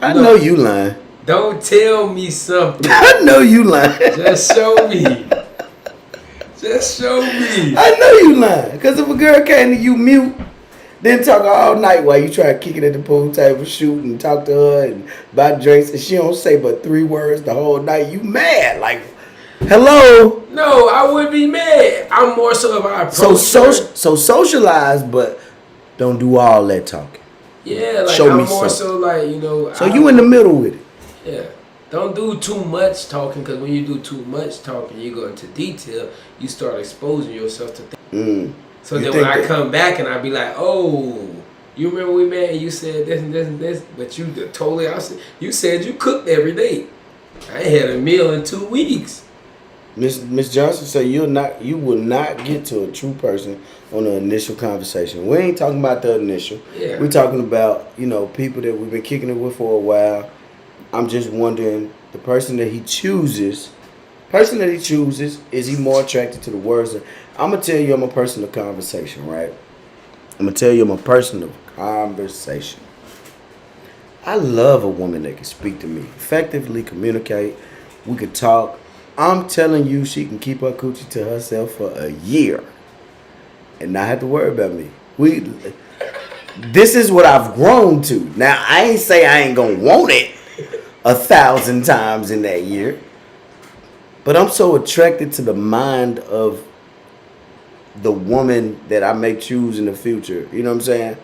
I know you lying. Don't tell me something. I know you lying. Just show me. Just show me. I know you lying. Because if a girl came to you mute, then talk all night while you try to kick it at the pool table, shoot and talk to her and buy drinks, and she don't say but 3 words the whole night, you mad. Like, hello? No, I wouldn't be mad. I'm more so about approach. So socialize, but don't do all that talking. Yeah, like Show I'm me more something. so like, you know. So you in the middle with it. Yeah. Don't do too much talking, because when you do too much talking, you go into detail, you start exposing yourself to things. So You then think when I that- come back and I be like, oh, you remember we met and you said this and this and this, but you totally opposite. You said you cooked every day. I ain't had a meal in 2 weeks. Miss Johnson said you will not get to a true person on the initial conversation. We ain't talking about the initial. Yeah. We're talking about, people that we've been kicking it with for a while. I'm just wondering, the person that he chooses, is he more attracted to the words? I'm going to tell you I'm a person of conversation, right? I'm going to tell you I'm a person of conversation. I love a woman that can speak to me, effectively communicate. We could talk. I'm telling you, she can keep her coochie to herself for a year and not have to worry about me. This is what I've grown to. Now, I ain't say I ain't going to want it 1,000 times in that year. But I'm so attracted to the mind of the woman that I may choose in the future. You know what I'm saying?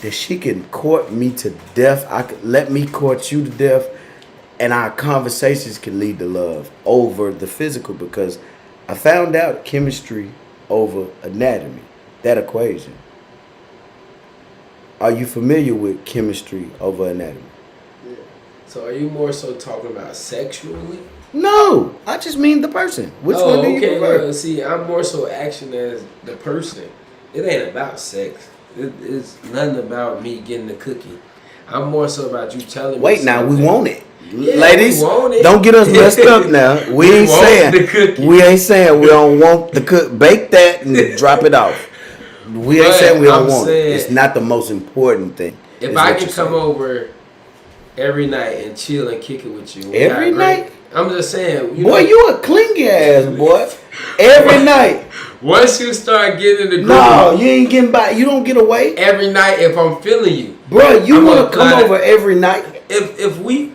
That she can court me to death. I could let me court you to death. And our conversations can lead to love over the physical, because I found out chemistry over anatomy. That equation. Are you familiar with chemistry over anatomy? Yeah. So are you more so talking about sexually? No, I just mean the person. Which one do you prefer? See, I'm more so action as the person. It ain't about sex. It's nothing about me getting the cookie. I'm more so about you telling me. Wait, now we want it. Yeah, Ladies, we want it. don't get us messed up now. We ain't saying we don't want the cook. Bake that and drop it off. We ain't saying we don't want it. It's not the most important thing. If I can come over every night and chill and kick it with you. Every night? I'm just saying. Boy, you a clingy ass boy. Every night. Once you start getting in the groove. No, you ain't getting by. You don't get away. Every night if I'm feeling you. Bro, you want to come over every night. If we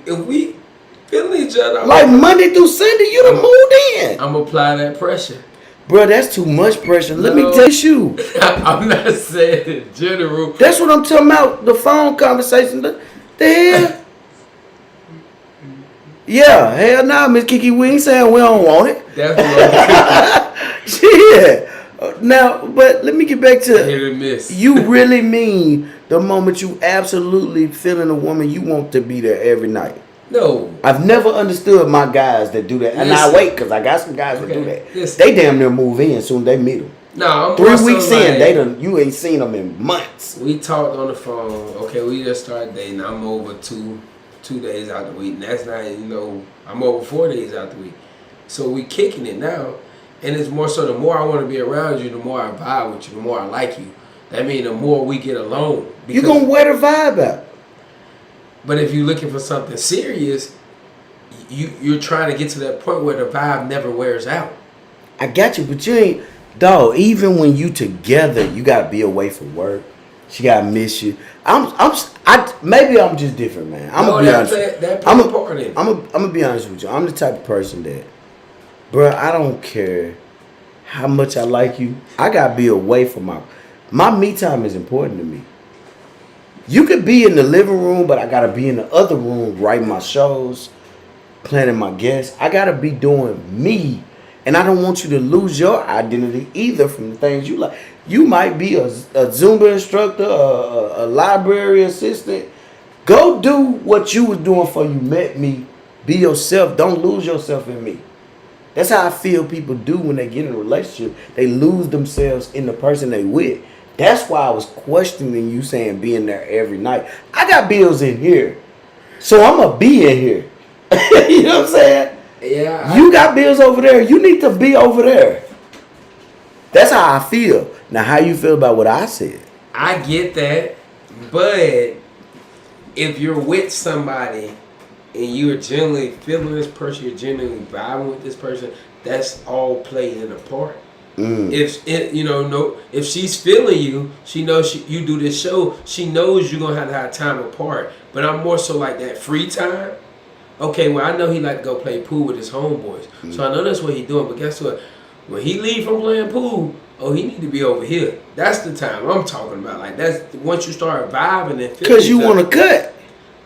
feel each other. Like Monday through Sunday, you done moved in. I'm apply that pressure. Bro, that's too much pressure. Let me tell you. I'm not saying in general. That's what I'm talking about. The phone conversation. The hell? Yeah, hell nah, Miss Kiki. We ain't saying we don't want it. That's Yeah. Now, but let me get back to hit and miss. You really mean the moment you absolutely feeling a woman, you want to be there every night. No. I've never understood my guys that do that. And I wait, because I got some guys that do that. Listen. They damn near move in soon they meet them. No, I'm 3 weeks in, you ain't seen them in months. We talked on the phone. Okay, we just started dating. I'm over two days out the week. And that's not, I'm over 4 days out the week. So we kicking it now. And it's more so the more I want to be around you, the more I vibe with you, the more I like you. That means the more we get along. You gonna wear the vibe out. But if you're looking for something serious, you're trying to get to that point where the vibe never wears out. I got you, but you ain't, dog. Even when you together, you gotta be away from work. She gotta miss you. Maybe I'm just different, man. I'm gonna be honest. I'm gonna be honest with you. I'm the type of person that, bro, I don't care how much I like you. I gotta be away from my me time is important to me. You could be in the living room, but I gotta be in the other room writing my shows, planning my guests. I gotta be doing me. And I don't want you to lose your identity either from the things you like. You might be a Zumba instructor, a library assistant. Go do what you was doing before you met me. Be yourself. Don't lose yourself in me. That's how I feel people do when they get in a relationship. They lose themselves in the person they with. That's why I was questioning you saying being there every night. I got bills in here, so I'm going to be in here. You know what I'm saying? Yeah. You got bills over there. You need to be over there. That's how I feel. Now, how you feel about what I said? I get that, but if you're with somebody and you're genuinely feeling this person, you're genuinely vibing with this person, that's all played in a part. If she's feeling you, she knows you do this show. She knows you're gonna have time apart. But I'm more so like that free time. Okay, well I know he like to go play pool with his homeboys, so I know that's what he's doing. But guess what? When he leave from playing pool, he need to be over here. That's the time I'm talking about. Like that's once you start vibing and because you want to cut.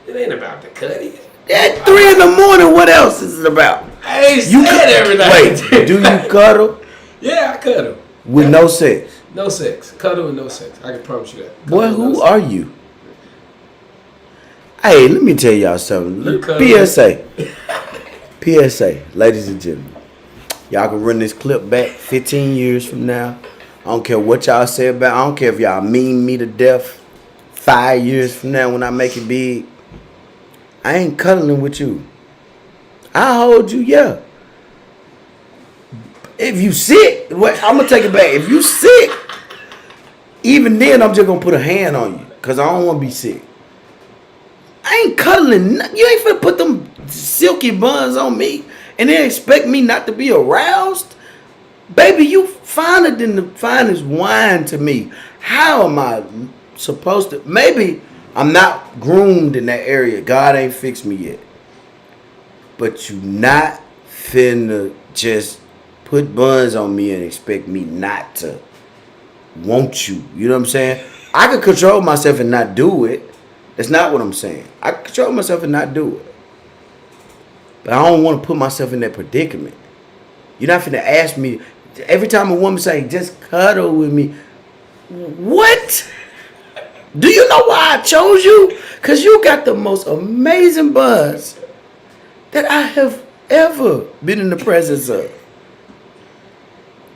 It ain't about the cutting. At 3 in the morning, what else is it about? I ain't said every night. Wait, do you cuddle? Yeah, I cuddle. With no sex? No sex. Cuddle with no sex. I can promise you that. Boy, who are you? Hey, let me tell y'all something. PSA. PSA, ladies and gentlemen. Y'all can run this clip back 15 years from now. I don't care what y'all say about it. I don't care if y'all mean me to death 5 years from now when I make it big. I ain't cuddling with you. I hold you, yeah. If you sick, I'm going to take it back. If you sick, even then I'm just going to put a hand on you because I don't want to be sick. I ain't cuddling. You ain't finna put them silky buns on me and then expect me not to be aroused. Baby, you finer than the finest wine to me. How am I supposed to? Maybe I'm not groomed in that area. God ain't fixed me yet. But you not finna just put buns on me and expect me not to want you. You know what I'm saying? I can control myself and not do it. That's not what I'm saying. I can control myself and not do it. But I don't want to put myself in that predicament. You're not finna ask me. Every time a woman say, just cuddle with me. What? Do you know why I chose you? Because you got the most amazing buns that I have ever been in the presence of.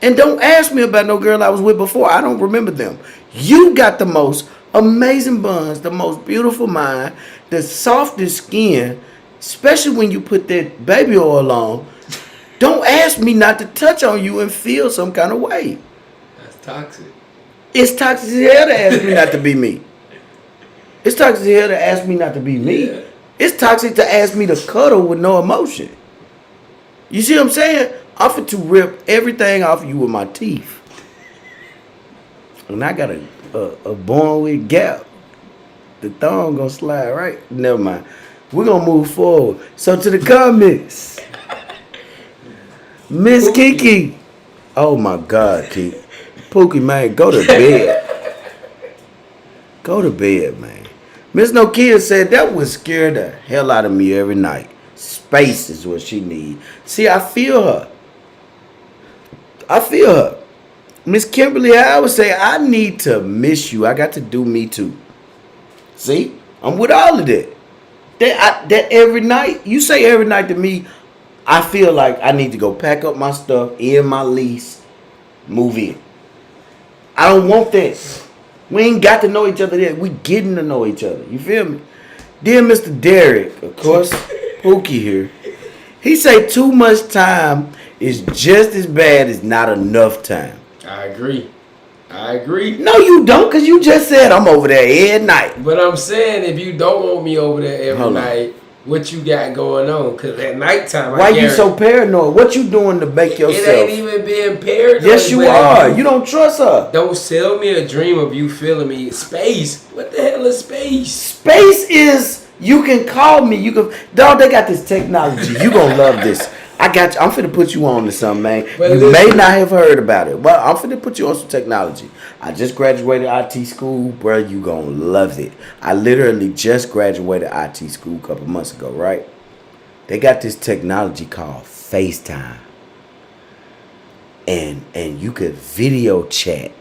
And don't ask me about no girl I was with before. I don't remember them. You got the most amazing buns, the most beautiful mind, the softest skin, especially when you put that baby oil on. Don't ask me not to touch on you and feel some kind of way. That's toxic. It's toxic as hell to ask me not to be me. It's toxic as hell to ask me not to be me. Yeah. It's toxic to ask me to cuddle with no emotion. You see what I'm saying? I'm fit to rip everything off you with my teeth. And I got a born with gap. The thumb gonna slide right. Never mind. We're gonna move forward. So to the comments. Miss Kiki. Oh my God, Kiki. Pookie, man, go to bed. Go to bed, man. Miss Nokia said that would scare the hell out of me every night. Space is what she need. See, I feel her. I feel her. Miss Kimberly Howard say, I need to miss you. I got to do me too. See? I'm with all of that. That every night, you say every night to me, I feel like I need to go pack up my stuff, end my lease, move in. I don't want that. We ain't got to know each other yet. We getting to know each other. You feel me? Dear Mr. Derek, of course, Pookie here. He say too much time is just as bad as not enough time. I agree. No, you don't, because you just said I'm over there every night. But I'm saying if you don't want me over there every night, what you got going on? Because at nighttime, why you so paranoid? What you doing to make yourself? It ain't even being paranoid. Yes, you are. You don't trust her. Don't sell me a dream of you feeling me. Space. What the hell is space? Space is, you can call me. You can, dog, they got this technology. You gonna love this. I got you. I'm finna put you on to something, man. But you may not have heard about it. Well, I'm finna put you on some technology. I just graduated IT school, bro. You gonna love it. I literally just graduated IT school a couple months ago, right? They got this technology called FaceTime. And you could video chat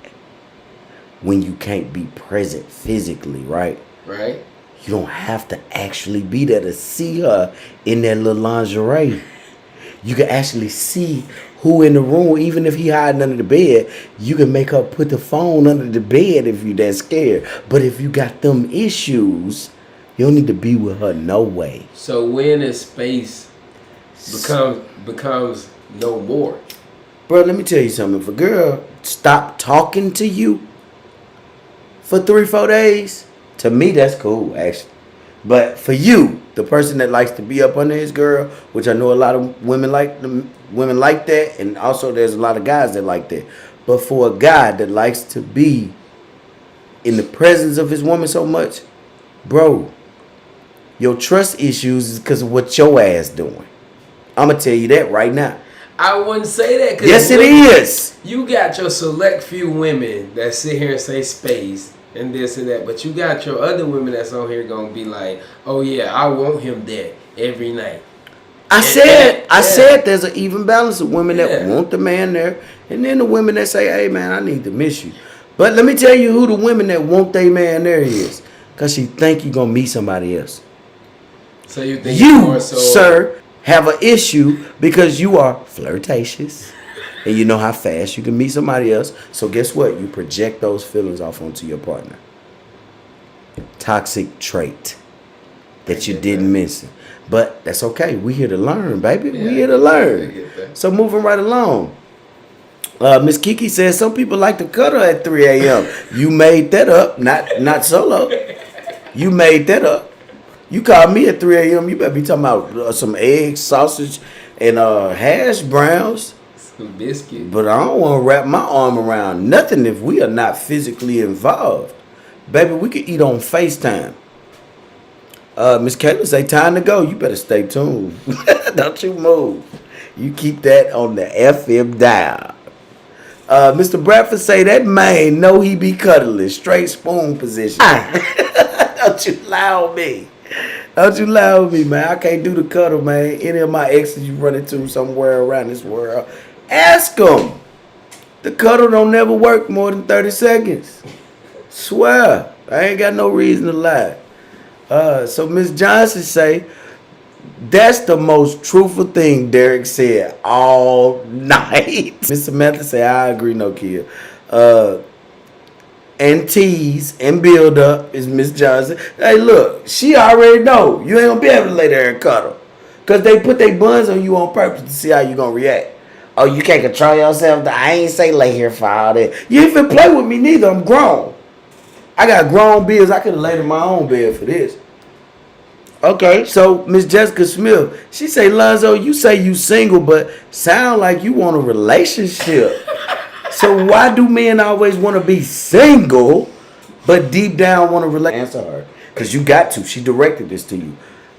when you can't be present physically, right? Right. You don't have to actually be there to see her in that little lingerie. You can actually see who in the room, even if he hiding under the bed. You can make her put the phone under the bed if you that scared. But if you got them issues, you don't need to be with her no way. So when is space becomes no more? Bro, let me tell you something. If a girl stop talking to you for 3-4 days, to me that's cool actually. But for you, the person that likes to be up under his girl, which I know a lot of women like that, and also there's a lot of guys that like that. But for a guy that likes to be in the presence of his woman so much, bro, your trust issues is because of what your ass doing. I'm gonna tell you that right now. I wouldn't say that. Cause Yes, it is. You got your select few women that sit here and say space and this and that, but you got your other women that's on here gonna be like, oh yeah, I want him there every night. I said there's an even balance of women that want the man there, and then the women that say, hey man, I need to miss you. But let me tell you who the women that want their man there is, because she think you gonna meet somebody else. So you think you, sir, have an issue because you are flirtatious and you know how fast you can meet somebody else. So guess what? You project those feelings off onto your partner. Toxic trait that you didn't mention. But that's okay. We here to learn, baby. We here to learn. So moving right along. Miss Kiki says some people like to cuddle at 3 a.m. You made that up, not solo. You made that up. You called me at 3 a.m. You better be talking about some eggs, sausage, and hash browns. Some biscuit. But I don't want to wrap my arm around nothing if we are not physically involved. Baby, we could eat on FaceTime. Miss Kayla say time to go. You better stay tuned. Don't you move. You keep that on the FM dial. Mr. Bradford say that man know he be cuddling. Straight spoon position. Don't you lie on me. Don't you lie on me, man. I can't do the cuddle, man. Any of my exes you run into somewhere around this world, ask them. The cuddle don't never work more than 30 seconds. Swear. I ain't got no reason to lie. So Miss Johnson say, that's the most truthful thing Derek said all night. Miss Samantha say, I agree, no kid. And tease and build up is Miss Johnson. Hey, look, she already know you ain't gonna be able to lay there and cuddle, cause they put their buns on you on purpose to see how you gonna react. Oh, you can't control yourself. I ain't say lay here for all that. You ain't finna play with me neither. I'm grown. I got grown bills. I could have laid in my own bed for this. Okay, so Miss Jessica Smith, she say, Lonzo, you say you single, but sound like you want a relationship. So why do men always want to be single, but deep down want to relationship? Answer her, because you got to. She directed this to you.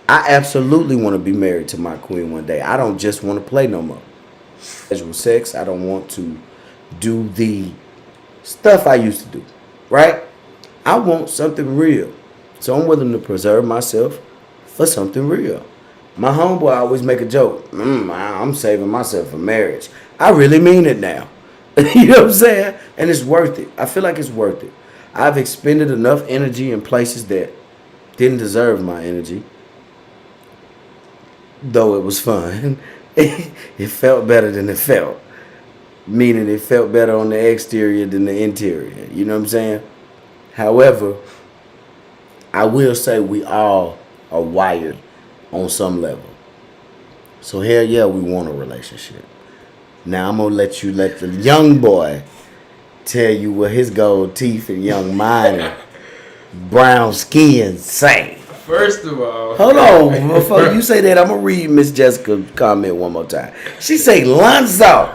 I absolutely want to be married to my queen one day. I don't just want to play no more. Casual sex, I don't want to do the stuff I used to do, right? I want something real. So I'm willing to preserve myself for something real. My homeboy always make a joke. I'm saving myself for marriage. I really mean it now. You know what I'm saying? And it's worth it. I feel like it's worth it. I've expended enough energy in places that didn't deserve my energy. Though it was fun. It felt better than it felt. Meaning it felt better on the exterior than the interior. You know what I'm saying? However, I will say we all are wired on some level. So hell yeah, we want a relationship. Now I'm gonna let the young boy tell you what his gold teeth and young mind and brown skin say. First of all, hold on, before you say that, I'm gonna read Miss Jessica's comment one more time. She say, Lonzo,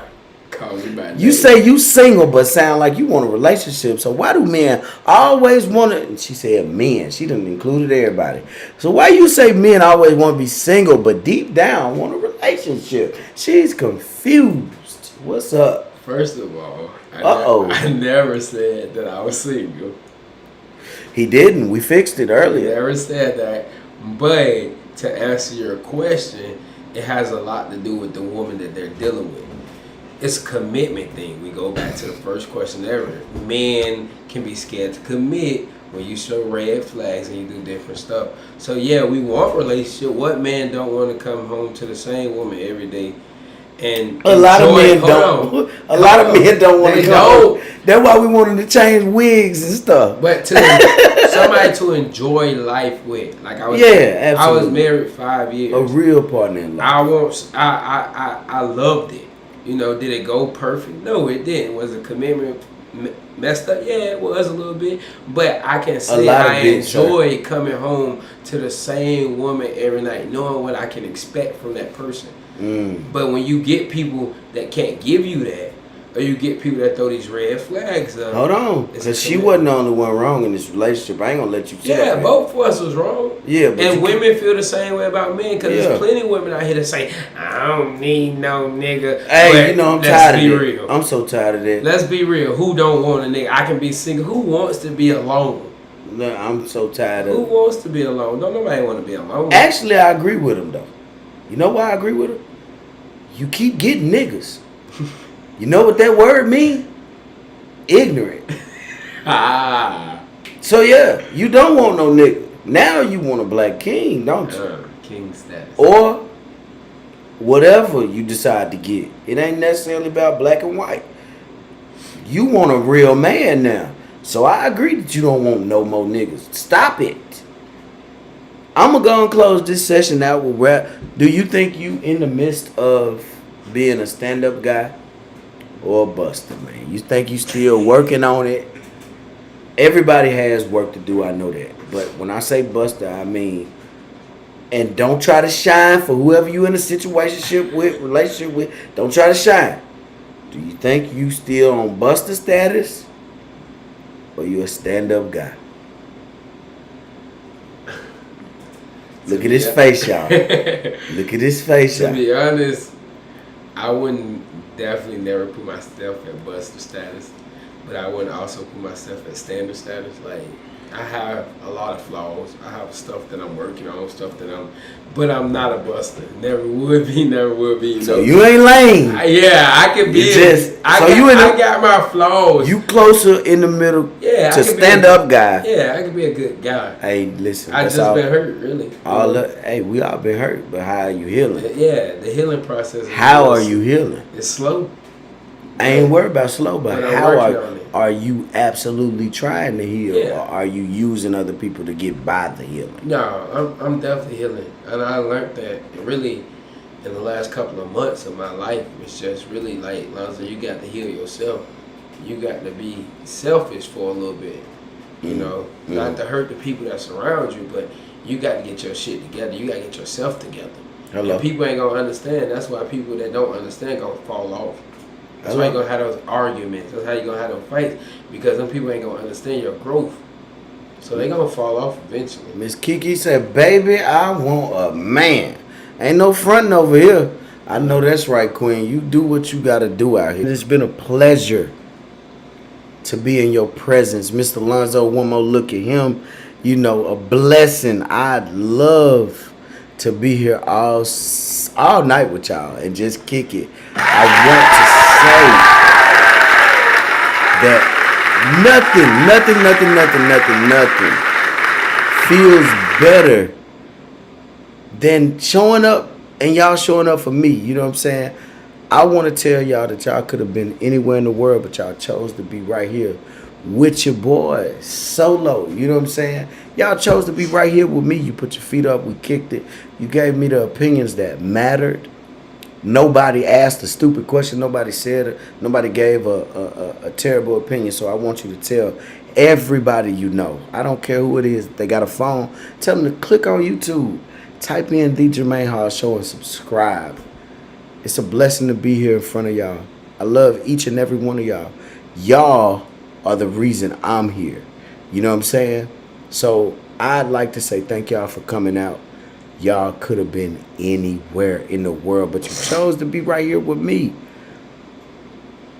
you say you single but sound like you want a relationship. So why do men always want to? She said men. She done included everybody. So why you say men always want to be single but deep down want a relationship? She's confused. What's up? First of all, I never said that I was single. He didn't. We fixed it earlier. I never said that. But to answer your question, it has a lot to do with the woman that they're dealing with. It's a commitment thing. We go back to the first question ever. Men can be scared to commit when you show red flags and you do different stuff. So yeah, we want relationship. What man don't want to come home to the same woman every day and A lot of men hold don't. on. A lot of men don't want to They go. don't. That's why we wanted to change wigs and stuff. But somebody to enjoy life with, like I was absolutely. married 5 years. A real partner in life. I loved it. You know, did it go perfect? No, it didn't. Was the commitment messed up? Yeah, it was a little bit. But I can say I enjoy coming home to the same woman every night, knowing what I can expect from that person. But when you get people that can't give you that, or you get people that throw these red flags up. Hold on, because she wasn't the only one wrong in this relationship. I ain't gonna let you say that. Yeah, both of us was wrong. Yeah, but and women feel the same way about men, because there's plenty of women out here that say, I don't need no nigga. Hey, you know, I'm tired of that. Real. I'm so tired of that. Let's be real. Who don't want a nigga? I can be single. Who wants to be alone? No, I'm so tired of Who wants to be alone? Don't nobody want to be alone. Actually, I agree with him, though. You know why I agree with him? You keep getting niggas. You know what that word mean? Ignorant. So yeah, you don't want no nigga. Now you want a black king, don't you? King status. Or whatever you decide to get. It ain't necessarily about black and white. You want a real man now. So I agree that you don't want no more niggas. Stop it. I'm gonna go and close this session out with rap. Do you think you in the midst of being a stand-up guy or a buster, man? You think you still working on it? Everybody has work to do, I know that. But when I say buster, I mean, and don't try to shine for whoever you in a relationship with. Don't try to shine. Do you think you still on buster status, or you a stand-up guy? Look at his face, y'all. Look at his face, y'all. To be honest, I wouldn't definitely never put myself at buster status, but I wouldn't also put myself at standard status. Like, I have a lot of flaws. I have stuff that I'm working on, but I'm not a buster. Never would be, never will be. You so know? You ain't lame. I could be. I got my flaws. You closer in the middle to stand up guy. Yeah, I could be a good guy. Hey, listen. I just been hurt, really. Hey, we all been hurt, but how are you healing? Yeah, the healing process. How are you healing? It's slow. I ain't worried about slow, but how are you absolutely trying to heal, Yeah. or are you using other people to get by the healing? No, I'm definitely healing, and I learned that really in the last couple of months of my life. It's just really like, Lonzo, you got to heal yourself. You got to be selfish for a little bit, you know, not to hurt the people that surround you, but you got to get your shit together. You got to get yourself together. Hello. And people ain't gonna understand. That's why people that don't understand gonna fall off. That's why you're gonna have those arguments. That's how you're gonna have those fights, because them people ain't gonna understand your growth. So they gonna fall off eventually. Miss Kiki said, baby, I want a man. Ain't no fronting over here. I know that's right, Queen. You do what you gotta do out here. It's been a pleasure to be in your presence. Mr. Lonzo, one more look at him. You know, a blessing. I'd love to be here all night with y'all and just kick it. I want to say that nothing feels better than showing up and y'all showing up for me. You know what I'm saying? I want to tell y'all that y'all could have been anywhere in the world, but y'all chose to be right here with your boy solo. You know what I'm saying? Y'all chose to be right here with me. You put your feet up, we kicked it. You gave me the opinions that mattered. Nobody asked a stupid question. Nobody gave a terrible opinion. So I want you to tell everybody you know. I don't care who it is. They got a phone. Tell them to click on YouTube. Type in The Jermaine Hall Show and subscribe. It's a blessing to be here in front of y'all. I love each and every one of y'all. Y'all are the reason I'm here. You know what I'm saying? So I'd like to say thank y'all for coming out. Y'all could have been anywhere in the world, but you chose to be right here with me.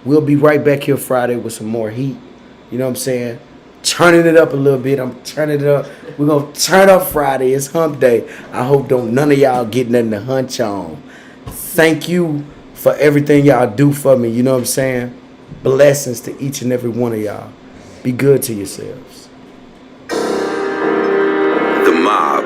We'll be right back here Friday with some more heat. You know what I'm saying? Turning it up a little bit. I'm turning it up. We're going to turn up Friday. It's hump day. I hope none of y'all get nothing to hunch on. Thank you for everything y'all do for me. You know what I'm saying? Blessings to each and every one of y'all. Be good to yourselves. The mob.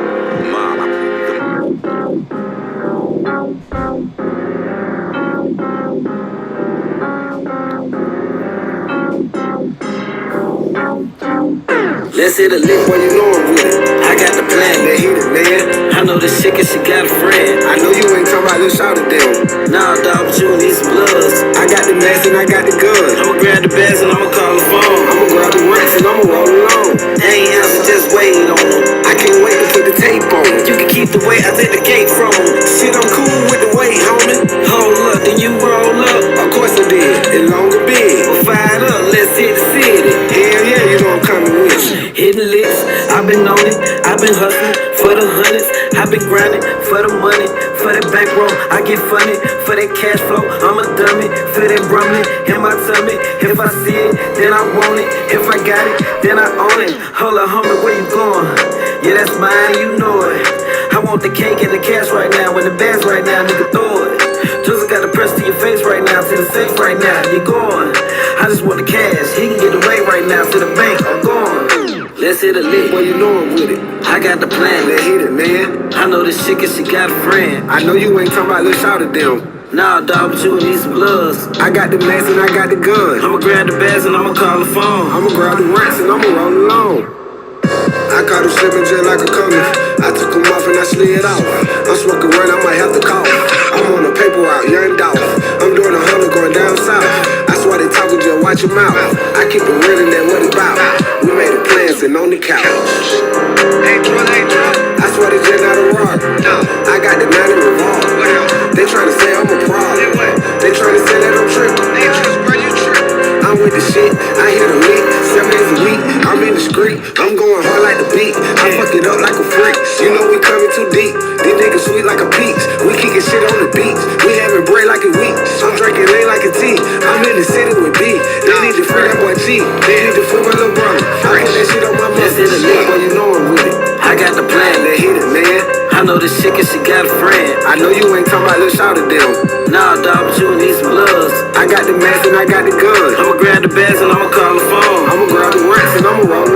Let's hit a lick, boy, you know I'm with it. I got the plan, let's hit it, man. I know this shit cause she got a friend. I know you ain't talking about this shot of them. Nah, dog, but you need some bloods. I got the mask and I got the gun. I'ma grab the bags and I'ma call the phone. I'ma grab the racks and I'ma roll along. They ain't answer, just wait on them. I can't wait to put the tape on. You can keep the weight, I take the cake from them. Shit, I'm cool with the weight, homie. Hold up, then you roll up. Of course I did, it longer big. We're fired up, let's hit the city. Hell yeah, you know I'm coming with you. Hitting licks, I've been on it, I've been hustling for the hundreds. I've been grinding for the money, for that bankroll. I get funny for that cash flow. I'm a dummy for that rumbling in my tummy. If I see it, then I want it. If I got it, then I own it. Hold up, homie, where you going? Yeah, that's mine, you know it. I want the cake and the cash right now. When the bags right now, nigga, throw it. Just got the press to your face right now, to the safe right now. You going? I just want the cash. He can get away right now to the bank. I'm going. Let's hit a lick, boy, you know I'm with it. I got the plan, let's hit it, man. I know this shit cause she got a friend. I know you ain't talking about let's shout at them. Nah, dog, but you need some bloods. I got the mask and I got the gun. I'ma grab the bags and I'ma call the phone. I'ma grab the racks and I'ma roll along. I caught him slipping just like a comer. I took him off and I slid off. I'm smoking run, I might have to call. I'm on the paper route, young dog. I'm doing 100 going down south. I swear they talking, just watch your mouth. I keep it real and that what it's about. We made a plan sitting on the couch. I swear they just not a rock. I got the 90 revolver. They tryna say I'm a problem. They tryna say that I'm tripping. I'm with the shit, I hit a lick, 7 days a week, I'm in the street, I'm going hard like the beat, I fuck it up like a freak, you know we coming too deep, these niggas sweet like a peach, we kicking shit on the beach, we having bread like a week, I'm drinking lean like a tea, I'm in the city with B, they need to free that boy G, they need to free my little brother, I put that shit on my mouth. Let's hit a lick, boy, you know I'm with it, I got the plan, let's hit it, man. I know this shit cause she got a friend. I know you ain't talking about let's shout at them. Nah, dog, but you need some bloods. I got the mask and I got the gun. I'ma grab the bags and I'ma call the phone. I'ma grab the racks and I'ma roll